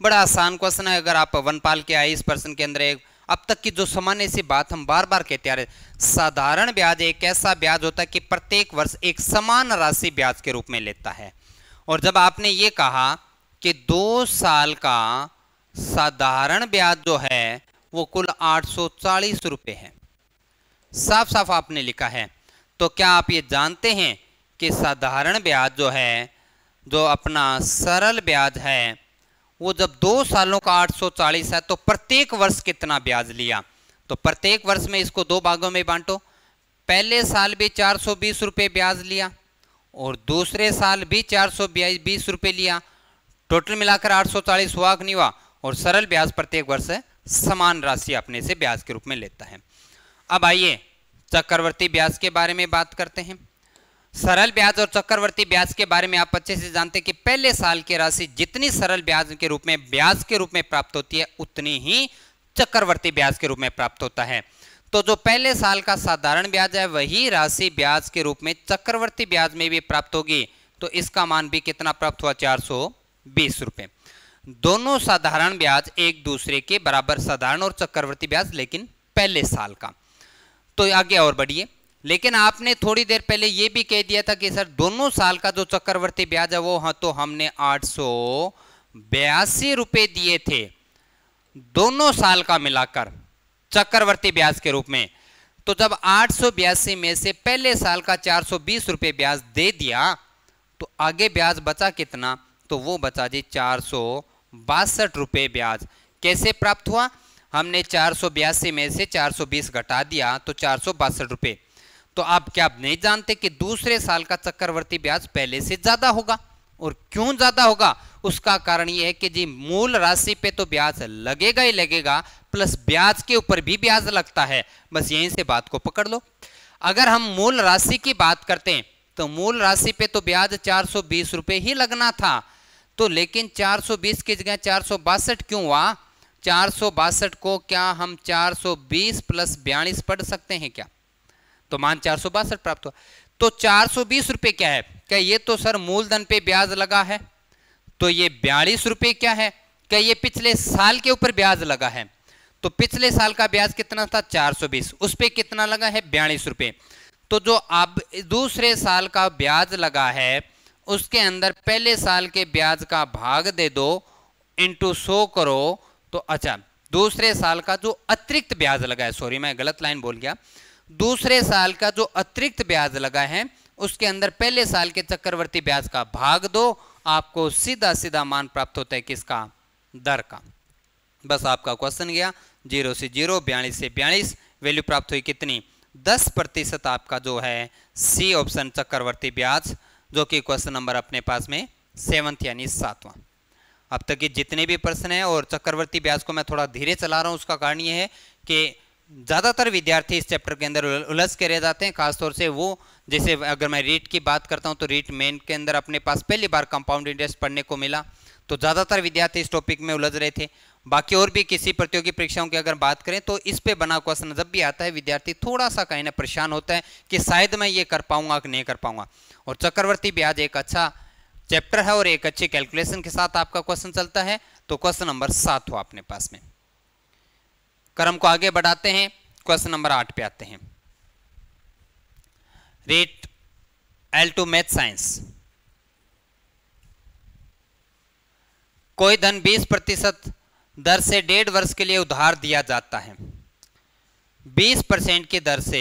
बड़ा आसान क्वेश्चन है। अगर आप वनपाल के आए इस प्रश्न के अंदर अब तक की जो सामान्य सी बात हम बार बार कहते आ रहे, साधारण ब्याज एक ऐसा ब्याज होता है कि प्रत्येक वर्ष एक समान राशि ब्याज के रूप में लेता है। और जब आपने ये कहा कि 2 साल का साधारण ब्याज जो है वो कुल 840 रुपए है, साफ साफ आपने लिखा है, तो क्या आप ये जानते हैं कि साधारण ब्याज जो है, जो अपना सरल ब्याज है, वो जब 2 सालों का 840 है तो प्रत्येक वर्ष कितना ब्याज लिया? तो प्रत्येक वर्ष में इसको 2 भागों में बांटो। पहले साल भी 420 रुपये ब्याज लिया और दूसरे साल भी 420 रुपये लिया, टोटल मिलाकर 840 हुआ कि नहीं हुआ? और सरल ब्याज प्रत्येक वर्ष समान राशि अपने से ब्याज के रूप में लेता है। अब आइए चक्रवर्ती ब्याज के बारे में बात करते हैं। सरल ब्याज और चक्रवर्ती ब्याज के बारे में आप अच्छे से जानते हैं कि पहले साल की राशि जितनी सरल ब्याज के रूप में प्राप्त होती है, उतनी ही चक्रवर्ती ब्याज के रूप में प्राप्त होता है। तो जो पहले साल का साधारण ब्याज है वही राशि ब्याज के रूप में चक्रवर्ती ब्याज में भी प्राप्त होगी। तो इसका मान भी कितना प्राप्त हुआ? 420 रुपये। दोनों साधारण ब्याज एक दूसरे के बराबर, साधारण और चक्रवर्ती ब्याज, लेकिन पहले साल का। तो आगे और बढ़िए, लेकिन आपने थोड़ी देर पहले यह भी कह दिया था कि सर दोनों साल का जो चक्रवर्ती ब्याज है वो, हाँ, तो हमने 882 रुपये दिए थे दोनों साल का मिलाकर चक्रवर्ती ब्याज के रूप में। तो जब 882 में से पहले साल का 420 रुपये ब्याज दे दिया तो आगे ब्याज बचा कितना? तो वो बचा जी 462 रुपये ब्याज। कैसे प्राप्त हुआ? हमने 482 में से 420 घटा दिया तो 462 रुपये। तो आप क्या नहीं जानते कि दूसरे साल का चक्रवर्ती ब्याज पहले से ज्यादा होगा? और क्यों ज्यादा होगा? उसका कारण यह है कि जी मूल राशि पे तो ब्याज लगेगा ही लगेगा, प्लस ब्याज के ऊपर भी ब्याज लगता है। बस यहीं से बात को पकड़ लो। अगर हम मूल राशि की बात करते हैं तो मूल राशि पे तो ब्याज 420 रुपये ही लगना था, तो लेकिन 420 की जगह 462 क्यों हुआ? 462 को क्या हम 420 प्लस 42 पढ़ सकते हैं क्या? तो मान 462 प्राप्त हुआ। तो 420 रुपये क्या है? क्या ये तो सर मूलधन पे ब्याज लगा है, तो ये 42 रुपये क्या है? क्या ये पिछले साल के ऊपर ब्याज लगा है? तो पिछले साल का ब्याज कितना था? 420, उस पे कितना लगा है? 42 रुपये। तो जो अब दूसरे साल का ब्याज लगा है उसके अंदर पहले साल के ब्याज का भाग दे दो, इंटू 100 करो, तो अच्छा दूसरे साल का जो अतिरिक्त ब्याज लगा है, सॉरी मैं गलत लाइन बोल गया, दूसरे साल का जो अतिरिक्त ब्याज लगा है उसके अंदर पहले साल के चक्रवर्ती ब्याज का भाग दो, आपको सीधा सीधा मान प्राप्त होता है किसका? दर का। बस आपका क्वेश्चन गया 0 से 0, 42 से 42, वैल्यू प्राप्त हुई कितनी? 10% आपका जो है सी ऑप्शन चक्रवर्ती ब्याज, जो कि क्वेश्चन नंबर अपने पास में 7 यानी 7वां। अब तक के जितने भी प्रश्न हैं, और चक्रवर्ती ब्याज को मैं थोड़ा धीरे चला रहा हूं, उसका कारण ये है कि ज़्यादातर विद्यार्थी इस चैप्टर के अंदर उलझ के रह जाते हैं। खासतौर से वो, जैसे अगर मैं रीट की बात करता हूं तो रीट मेन के अंदर अपने पास पहली बार कंपाउंड इंटरेस्ट पढ़ने को मिला, तो ज़्यादातर विद्यार्थी इस टॉपिक में उलझ रहे थे। बाकी और भी किसी प्रतियोगी परीक्षाओं की अगर बात करें तो इस पे बना क्वेश्चन जब भी आता है विद्यार्थी थोड़ा सा कहीं ना परेशान होता है कि शायद मैं ये कर पाऊंगा कि नहीं कर पाऊंगा। और चक्रवर्ती ब्याज एक अच्छा चैप्टर है और एक अच्छी कैलकुलेशन के साथ आपका क्वेश्चन चलता है। तो क्वेश्चन नंबर 7 हो अपने पास में। क्रम को आगे बढ़ाते हैं, क्वेश्चन नंबर 8 पे आते हैं। REET L2 math science. कोई धन 20% दर से 1.5 वर्ष के लिए उधार दिया जाता है। 20% की दर से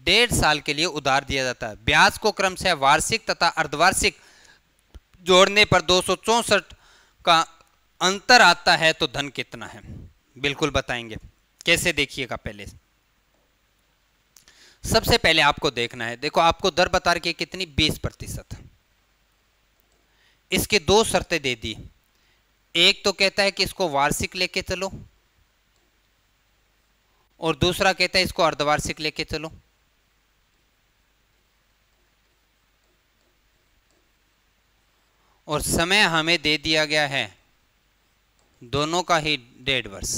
1.5 साल के लिए उधार दिया जाता है। ब्याज को क्रमशः वार्षिक तथा अर्धवार्षिक जोड़ने पर 264 का अंतर आता है, तो धन कितना है? बिल्कुल बताएंगे। कैसे? देखिएगा पहले सबसे पहले आपको देखना है, देखो आपको दर बता रही है कितनी, 20%। इसके दो शर्तें दे दी, एक तो कहता है कि इसको वार्षिक लेके चलो और दूसरा कहता है इसको अर्धवार्षिक लेके चलो। और समय हमें दे दिया गया है दोनों का ही 1.5 वर्ष।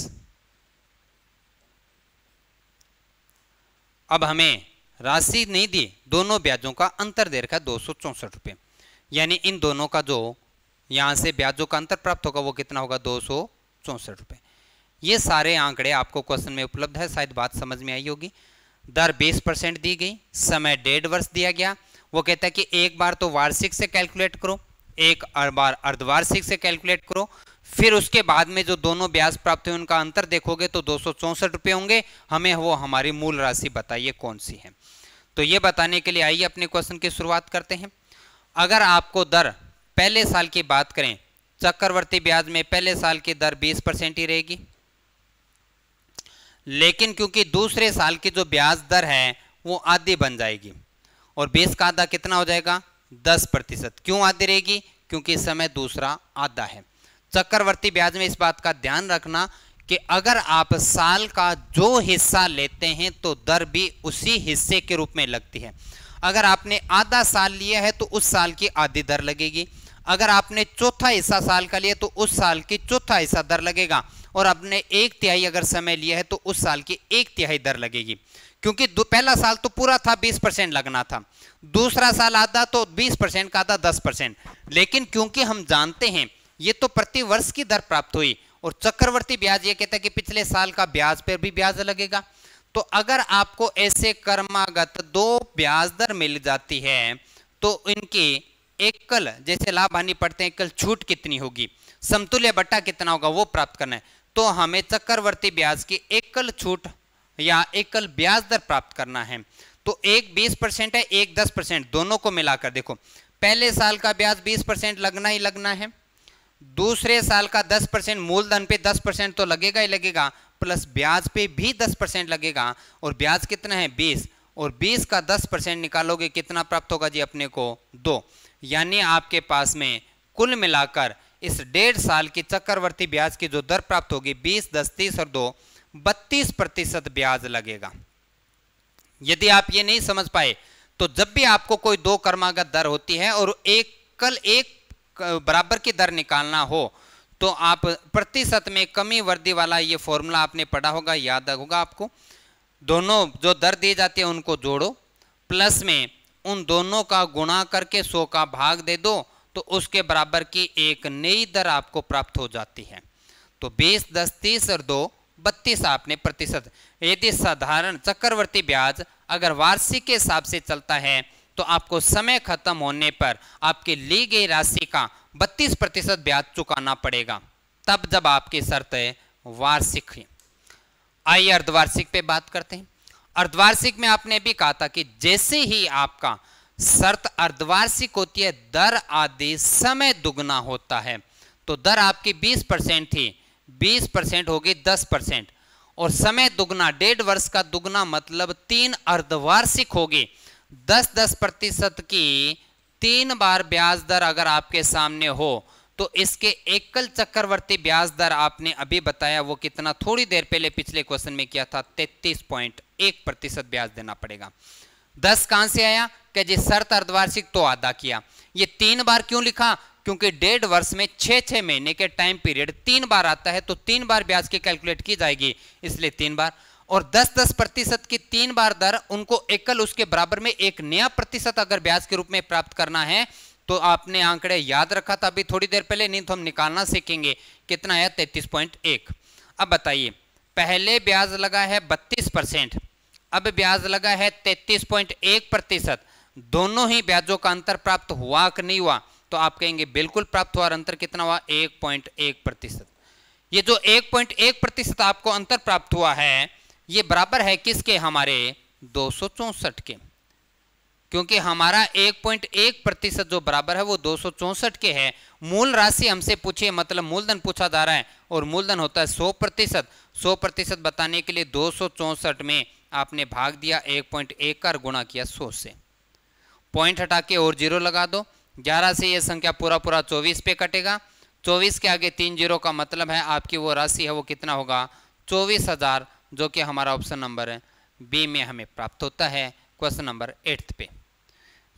अब हमें राशि नहीं दी, दोनों ब्याजों का अंतर दे रखा है 264 रुपये, यानी इन दोनों का जो यहां से ब्याजों का अंतर प्राप्त होगा वो कितना होगा, 264 रुपये। ये सारे आंकड़े आपको क्वेश्चन में उपलब्ध है, शायद बात समझ में आई होगी। दर 20% दी गई, समय 1.5 वर्ष दिया गया। वो कहता है कि एक बार तो वार्षिक से कैलकुलेट करो, एक बार अर्धवार्षिक से कैलकुलेट करो, फिर उसके बाद में जो दोनों ब्याज प्राप्त हुए उनका अंतर देखोगे तो 264 रुपये होंगे। हमें वो हमारी मूल राशि बताइए कौन सी है। तो ये बताने के लिए आइए अपने क्वेश्चन की शुरुआत करते हैं। अगर आपको दर पहले साल की बात करें, चक्रवर्ती ब्याज में पहले साल की दर 20% ही रहेगी, लेकिन क्योंकि दूसरे साल की जो ब्याज दर है वो आधी बन जाएगी और 20 का आधा कितना हो जाएगा, 10%। क्यों आधी रहेगी, क्योंकि समय दूसरा आधा है। चक्रवर्ती ब्याज में इस बात का ध्यान रखना कि अगर आप साल का जो हिस्सा लेते हैं तो दर भी उसी हिस्से के रूप में लगती है। अगर आपने आधा साल लिया है तो उस साल की आधी दर लगेगी, अगर आपने चौथा हिस्सा साल का लिया तो उस साल की चौथा हिस्सा दर लगेगा, और आपने 1/3 अगर समय लिया है तो उस साल की 1/3 दर लगेगी। क्योंकि पहला साल तो पूरा था, 20% लगना था, दूसरा साल आधा, तो 20% का आधा 10%। लेकिन क्योंकि हम जानते हैं ये तो प्रति वर्ष की दर प्राप्त हुई, और चक्रवर्ती ब्याज ये कहता है कि पिछले साल का ब्याज पर भी ब्याज लगेगा। तो अगर आपको ऐसे क्रमागत दो ब्याज दर मिल जाती है तो इनकी एकल, जैसे लाभ हानि पढ़ते हैं, एकल छूट कितनी होगी, समतुल्य बट्टा कितना होगा, वो प्राप्त करना है। तो हमें चक्रवर्ती ब्याज की एकल छूट या एकल ब्याज दर प्राप्त करना है। तो एक 20% है, एक 10%, दोनों को मिलाकर देखो, पहले साल का ब्याज 20% लगना ही लगना है, दूसरे साल का 10%, मूलधन पे 10% तो लगेगा ही लगेगा, प्लस ब्याज पे भी 10% लगेगा। और ब्याज कितना है, 20, और 20 का 10% निकालोगे कितना प्राप्त होगा जी अपने को, 2। यानी आपके पास में कुल मिलाकर इस 1.5 साल की चक्रवर्ती ब्याज की जो दर प्राप्त होगी 20, 10, 30 और 2, 32% ब्याज लगेगा। यदि आप ये नहीं समझ पाए तो जब भी आपको कोई दो क्रमागत दर होती है और एक बराबर की दर निकालना हो तो आप प्रतिशत में कमी वृद्धि वाला ये फॉर्मूला आपने पढ़ा होगा, याद होगा आपको। दोनों जो दर दी जाती है उनको जोड़ो, प्लस में उन दोनों का गुणा करके 100 का भाग दे दो, तो उसके बराबर की एक नई दर आपको प्राप्त हो जाती है। तो 20, 10, 30 और 2, 32 आपने प्रतिशत। यदि साधारण चक्रवर्ती ब्याज अगर वार्षिक के हिसाब से चलता है तो आपको समय खत्म होने पर आपकी ली गई राशि का 32% ब्याज चुकाना पड़ेगा, तब जब आपकी शर्त है वार्षिक है। आइए अर्धवार्षिक पे बात करते हैं। अर्धवार्षिक में आपने भी कहा था कि जैसे ही आपका शर्त अर्धवार्षिक होती है, दर आदि समय दुगना होता है। तो दर आपकी 20% थी, 20% होगी 10%, और समय दुगना, 1.5 वर्ष का दुगना मतलब 3 अर्धवार्षिक होगी। 10% की 3 बार ब्याज दर अगर आपके सामने हो तो इसके एकल चक्रवर्ती ब्याज दर आपने अभी बताया वो कितना, थोड़ी देर पहले पिछले क्वेश्चन में किया था, 33.1% ब्याज देना पड़ेगा। 10 कहां से आया कि जी शर्त अर्धवार्षिक तो आधा किया। ये 3 बार क्यों लिखा, क्योंकि 1.5 वर्ष में 6 महीने के टाइम पीरियड 3 बार आता है, तो 3 बार ब्याज की कैलकुलेट की जाएगी, इसलिए 3 बार। और 10% की 3 बार दर, उनको एकल उसके बराबर में एक नया प्रतिशत अगर ब्याज के रूप में प्राप्त करना है तो आपने आंकड़े याद रखा था अभी थोड़ी देर पहले, नहीं तो हम निकालना सीखेंगे। कितना है, 33.1। अब बताइए, पहले ब्याज लगा है 32%, अब ब्याज लगा है 33.1%। दोनों ही ब्याजों का अंतर प्राप्त हुआ कि नहीं हुआ, तो आप कहेंगे बिल्कुल प्राप्त हुआ। और अंतर कितना हुआ, 1.1%। ये जो 1.1% आपको अंतर प्राप्त हुआ है ये बराबर है किसके, हमारे 264 के, क्योंकि हमारा 1.1% जो बराबर है वो 264 के है। मूल राशि हमसे पूछिए, मतलब मूलधन पूछा जा रहा है, और मूलधन होता है 100%। 100% बताने के लिए 264 में आपने भाग दिया 1.1 का और गुणा किया 100 से, पॉइंट हटा के और 0 लगा दो। 11 से ये संख्या पूरा 24 पे कटेगा। 24 के आगे 3 जीरो का मतलब है आपकी वो राशि है वो कितना होगा 24,000, जो कि हमारा ऑप्शन नंबर बी में हमें प्राप्त होता है क्वेश्चन नंबर 8 पे।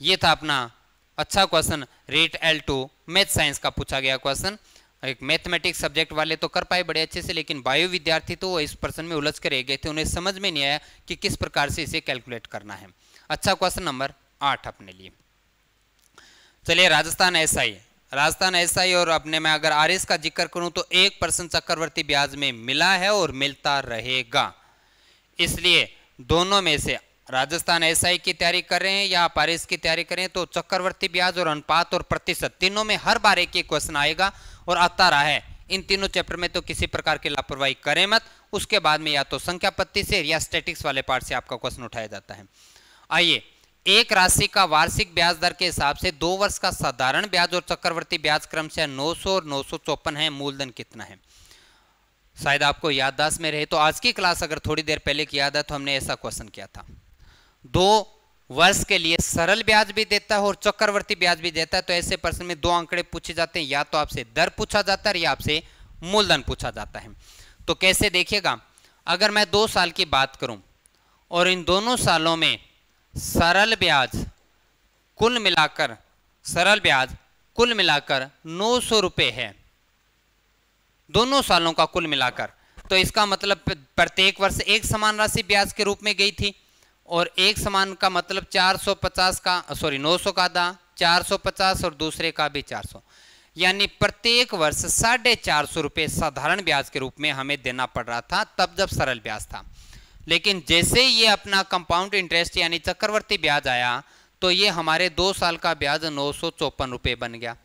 ये था अपना अच्छा question REET L2 math science का पूछा गया क्वेश्चन। एक मैथमेटिक्स सब्जेक्ट वाले तो कर पाए बड़े अच्छे से, लेकिन बायो विद्यार्थी तो वो इस प्रश्न में उलझ कर रह गए थे, उन्हें समझ में नहीं आया कि किस प्रकार से इसे कैलकुलेट करना है। अच्छा क्वेश्चन नंबर 8 अपने लिए। चलिए राजस्थान एसआई और अपने में अगर आरएस का जिक्र करूं तो 1% चक्रवर्ती ब्याज में मिला है और मिलता रहेगा। इसलिए दोनों में से राजस्थान एसआई की तैयारी कर रहे हैं या आप आरएस की तैयारी करें तो चक्रवर्ती ब्याज और अनुपात और प्रतिशत तीनों में हर बार एक क्वेश्चन आएगा और आता रहा है। इन तीनों चैप्टर में तो किसी प्रकार की लापरवाही करें मत। उसके बाद में या तो संख्या पत्ती से या स्टैटिक्स वाले पार्ट से आपका क्वेश्चन उठाया जाता है। आइए, एक राशि का वार्षिक ब्याज दर के हिसाब से 2 वर्ष का साधारण ब्याज और चक्रवर्ती ब्याज क्रमशः 900 और 954 है। मूलधन कितना है? शायद आपको याददाश्त में रहे तो आज की क्लास अगर थोड़ी देर पहले की याद है तो हमने ऐसा क्वेश्चन किया था। 2 वर्ष के लिए सरल ब्याज भी देता है और चक्रवर्ती ब्याज भी देता है। तो ऐसे प्रश्न में 2 आंकड़े पूछे जाते हैं, या तो आपसे दर पूछा जाता है या आपसे मूलधन पूछा जाता है। तो कैसे देखिएगा, अगर मैं 2 साल की बात करूं और इन दोनों सालों में सरल ब्याज कुल मिलाकर 900 रुपये है, दोनों सालों का कुल मिलाकर, तो इसका मतलब प्रत्येक वर्ष एक समान राशि ब्याज के रूप में गई थी और एक समान का मतलब 900 का था 450 और दूसरे का भी 400, यानी प्रत्येक वर्ष 450 रुपये साधारण ब्याज के रूप में हमें देना पड़ रहा था तब जब सरल ब्याज था। लेकिन जैसे ये अपना कंपाउंड इंटरेस्ट यानी चक्रवर्ती ब्याज आया तो ये हमारे 2 साल का ब्याज 954 रुपये बन गया।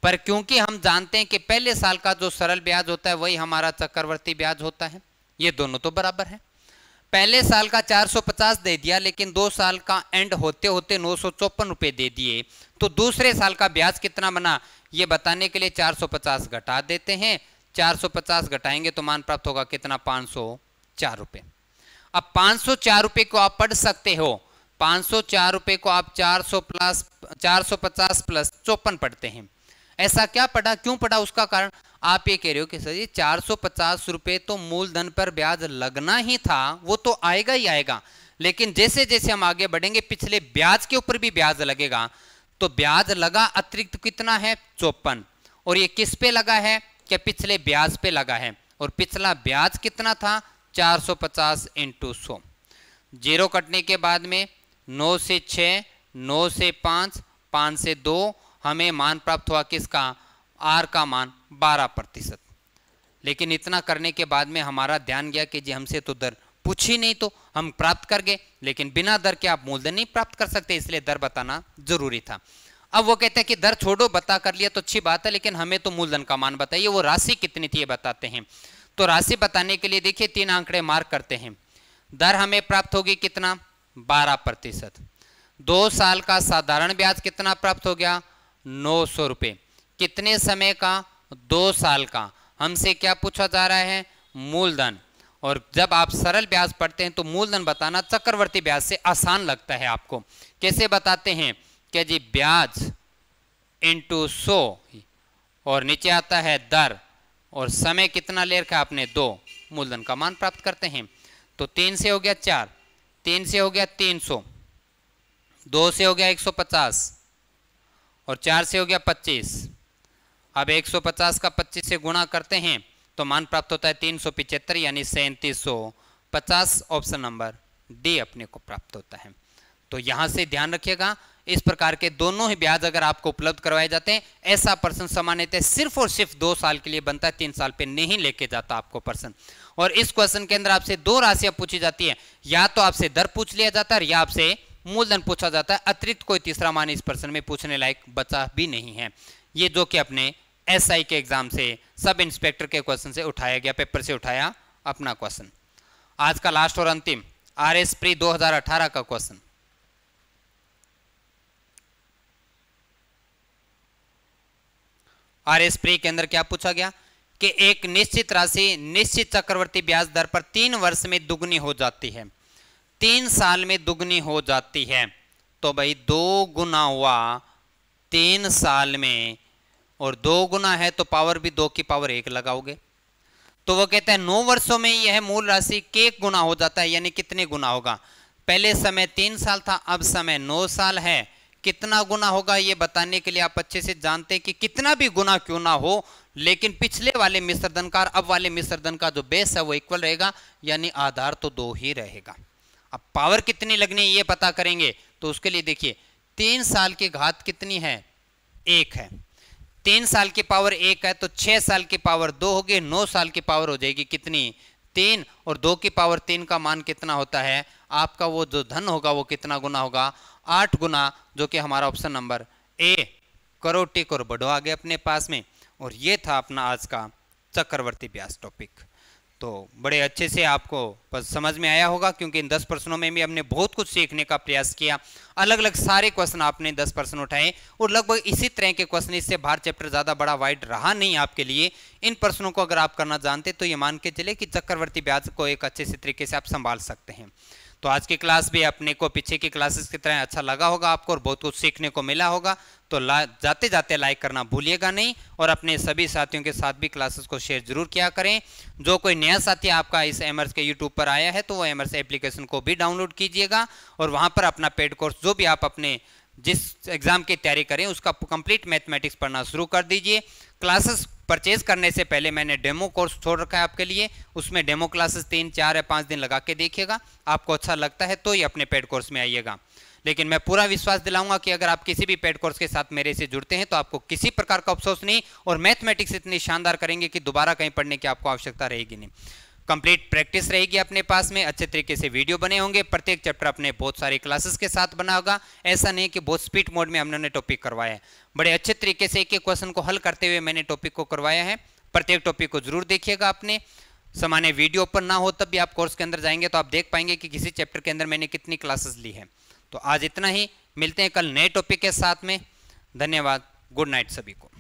पर क्योंकि हम जानते हैं कि पहले साल का जो सरल ब्याज होता है वही हमारा चक्रवर्ती ब्याज होता है, ये दोनों तो बराबर है। पहले साल का 450 दे दिया, लेकिन 2 साल का एंड होते होते 954 रुपये दे दिए, तो दूसरे साल का ब्याज कितना बना ये बताने के लिए 450 घटा देते हैं। 450 घटाएंगे तो मान प्राप्त होगा कितना 504 रुपये। अब 504 रुपये को आप पढ़ सकते हो, 504 रुपये को आप 450 प्लस 54 पढ़ते हैं। ऐसा क्या पढ़ा, क्यों पढ़ा, उसका कारण आप ये कह रहे हो कि सर ये 450 रुपये तो मूलधन पर ब्याज लगना ही था, वो तो आएगा ही आएगा, लेकिन जैसे जैसे हम आगे बढ़ेंगे पिछले ब्याज के ऊपर भी ब्याज लगेगा। तो ब्याज लगा अतिरिक्त कितना है 54, और ये किस पे लगा है, क्या पिछले ब्याज पे लगा है, और पिछला ब्याज कितना था 450 इंटू 100। 0 कटने के बाद में 9 से 6, 9 से 5, 5 से 2, हमें मान प्राप्त हुआ किसका, आर का मान 12%। लेकिन इतना करने के बाद में हमारा ध्यान गया कि जी हमसे तो दर पूछी नहीं, तो हम प्राप्त कर गए, लेकिन बिना दर के आप मूलधन नहीं प्राप्त कर सकते, इसलिए दर बताना जरूरी था। अब वो कहते हैं कि दर छोड़ो, बता कर लिया तो अच्छी बात है, लेकिन हमें तो मूलधन का मान बताइए, वो राशि कितनी थी ये बताते हैं। तो राशि बताने के लिए देखिए 3 आंकड़े मार्क करते हैं। दर हमें प्राप्त होगी कितना 12%। 2 साल का साधारण ब्याज कितना प्राप्त हो गया 900 रुपये। कितने समय का 2 साल का। हमसे क्या पूछा जा रहा है मूलधन, और जब आप सरल ब्याज पढ़ते हैं तो मूलधन बताना चक्रवर्ती ब्याज से आसान लगता है आपको। कैसे बताते हैं कि जी ब्याज इंटू 100 और नीचे आता है दर और समय कितना ले रखा है आपने 2, मूलधन का मान प्राप्त करते हैं। तो 3 से हो गया 4, 3 से हो गया 300, 2 से हो गया 150 और 4 से हो गया 25। अब 150 का 25 से गुणा करते हैं तो मान प्राप्त होता है 375 यानी 3750। ऑप्शन नंबर डी अपने को प्राप्त होता है। तो यहां से ध्यान रखिएगा, इस प्रकार के दोनों ही ब्याज अगर आपको उपलब्ध करवाए जाते हैं, ऐसा प्रश्न सामान्यतः सिर्फ और सिर्फ 2 साल के लिए बनता है, 3 साल पे नहीं लेके जाता आपको प्रश्न। और इस क्वेश्चन के अंदर आपसे 2 राशियां पूछी जाती है, या तो आपसे दर पूछ लिया जाता है या आपसे मूलधन पूछा जाता है। अतिरिक्त कोई तीसरा मान इस प्रश्न में पूछने लायक बचा भी नहीं है। ये जो कि अपने एसआई के एग्जाम से सब इंस्पेक्टर के क्वेश्चन से उठाया गया, पेपर से उठाया अपना क्वेश्चन। आज का लास्ट और अंतिम आरएस प्री 2018 का क्वेश्चन। आरएस प्री के अंदर क्या पूछा गया कि एक निश्चित राशि निश्चित चक्रवर्ती ब्याज दर पर 3 वर्ष में दुगनी हो जाती है। 3 साल में दुगनी हो जाती है। तो भाई 2 गुना हुआ 3 साल में, और 2 गुना है तो पावर भी 2 की पावर 1 लगाओगे। तो वो कहते हैं 9 वर्षों में यह मूल राशि के गुना हो जाता है, यानी कितने गुना होगा। पहले समय 3 साल था, अब समय 9 साल है, कितना गुना होगा ये बताने के लिए आप अच्छे से जानते हैं कि कितना भी गुना क्यों ना हो, लेकिन पिछले वाले मिश्र धन का और अब वाले मिश्र धन का जो बेस है वो इक्वल रहेगा, यानी आधार तो 2 ही रहेगा। अब पावर कितनी लगनी है ये पता करेंगे, तो उसके लिए देखिए 3 साल की घात कितनी है, 1 है। 3 साल की पावर 1 है तो 6 साल की पावर 2 होगी, 9 साल की पावर हो जाएगी कितनी, 3, और 2 की पावर 3 का मान कितना होता है आपका, वो जो धन होगा वो कितना गुना होगा, 8 गुना, जो कि हमारा ऑप्शन नंबर ए करो टिक और बढ़ो आगे अपने पास में। और ये था अपना आज का चक्रवर्ती ब्याज टॉपिक। तो बड़े अच्छे से आपको बस समझ में आया होगा, क्योंकि इन 10 प्रश्नों में भी हमने बहुत कुछ सीखने का प्रयास किया। अलग अलग सारे क्वेश्चन आपने 10 प्रश्न उठाए और लगभग इसी तरह के क्वेश्चन, इससे बाहर चैप्टर ज़्यादा बड़ा वाइड रहा नहीं आपके लिए। इन प्रश्नों को अगर आप करना जानते तो ये मान के चले कि चक्रवर्ती ब्याज को एक अच्छे से तरीके से आप संभाल सकते हैं। तो आज की क्लास भी अपने को पीछे की क्लासेस की तरह अच्छा लगा होगा आपको और बहुत कुछ सीखने को मिला होगा। तो जाते जाते लाइक करना भूलिएगा नहीं, और अपने सभी साथियों के साथ भी क्लासेस को शेयर जरूर किया करें। जो कोई नया साथी आपका इस एमर्स के यूट्यूब पर आया है तो वो एमर्स एप्लीकेशन को भी डाउनलोड कीजिएगा, और वहाँ पर अपना पेड कोर्स जो भी आप अपने जिस एग्जाम की तैयारी करें उसका कंप्लीट मैथमेटिक्स पढ़ना शुरू कर दीजिए। क्लासेस परचेज करने से पहले मैंने डेमो कोर्स छोड़ रखा है आपके लिए, उसमें डेमो क्लासेस 3, 4 या 5 दिन लगा के देखिएगा। आपको अच्छा लगता है तो ही अपने पेड कोर्स में आइएगा। लेकिन मैं पूरा विश्वास दिलाऊंगा कि अगर आप किसी भी पेड कोर्स के साथ मेरे से जुड़ते हैं तो आपको किसी प्रकार का अफसोस नहीं, और मैथमेटिक्स इतनी शानदार करेंगे कि दोबारा कहीं पढ़ने की आपको आवश्यकता रहेगी नहीं। कंप्लीट प्रैक्टिस रहेगी अपने पास में, अच्छे तरीके से वीडियो बने होंगे, प्रत्येक चैप्टर अपने बहुत सारे क्लासेस के साथ बना होगा। ऐसा नहीं कि बहुत स्पीड मोड में हमने टॉपिक करवाया है, बड़े अच्छे तरीके से एक एक क्वेश्चन को हल करते हुए मैंने टॉपिक को करवाया है। प्रत्येक टॉपिक को जरूर देखिएगा। अपने सामान्य वीडियो पर ना हो तब भी आप कोर्स के अंदर जाएंगे तो आप देख पाएंगे कि किसी चैप्टर के अंदर मैंने कितनी क्लासेस ली है। तो आज इतना ही, मिलते हैं कल नए टॉपिक के साथ में। धन्यवाद, गुड नाइट सभी को।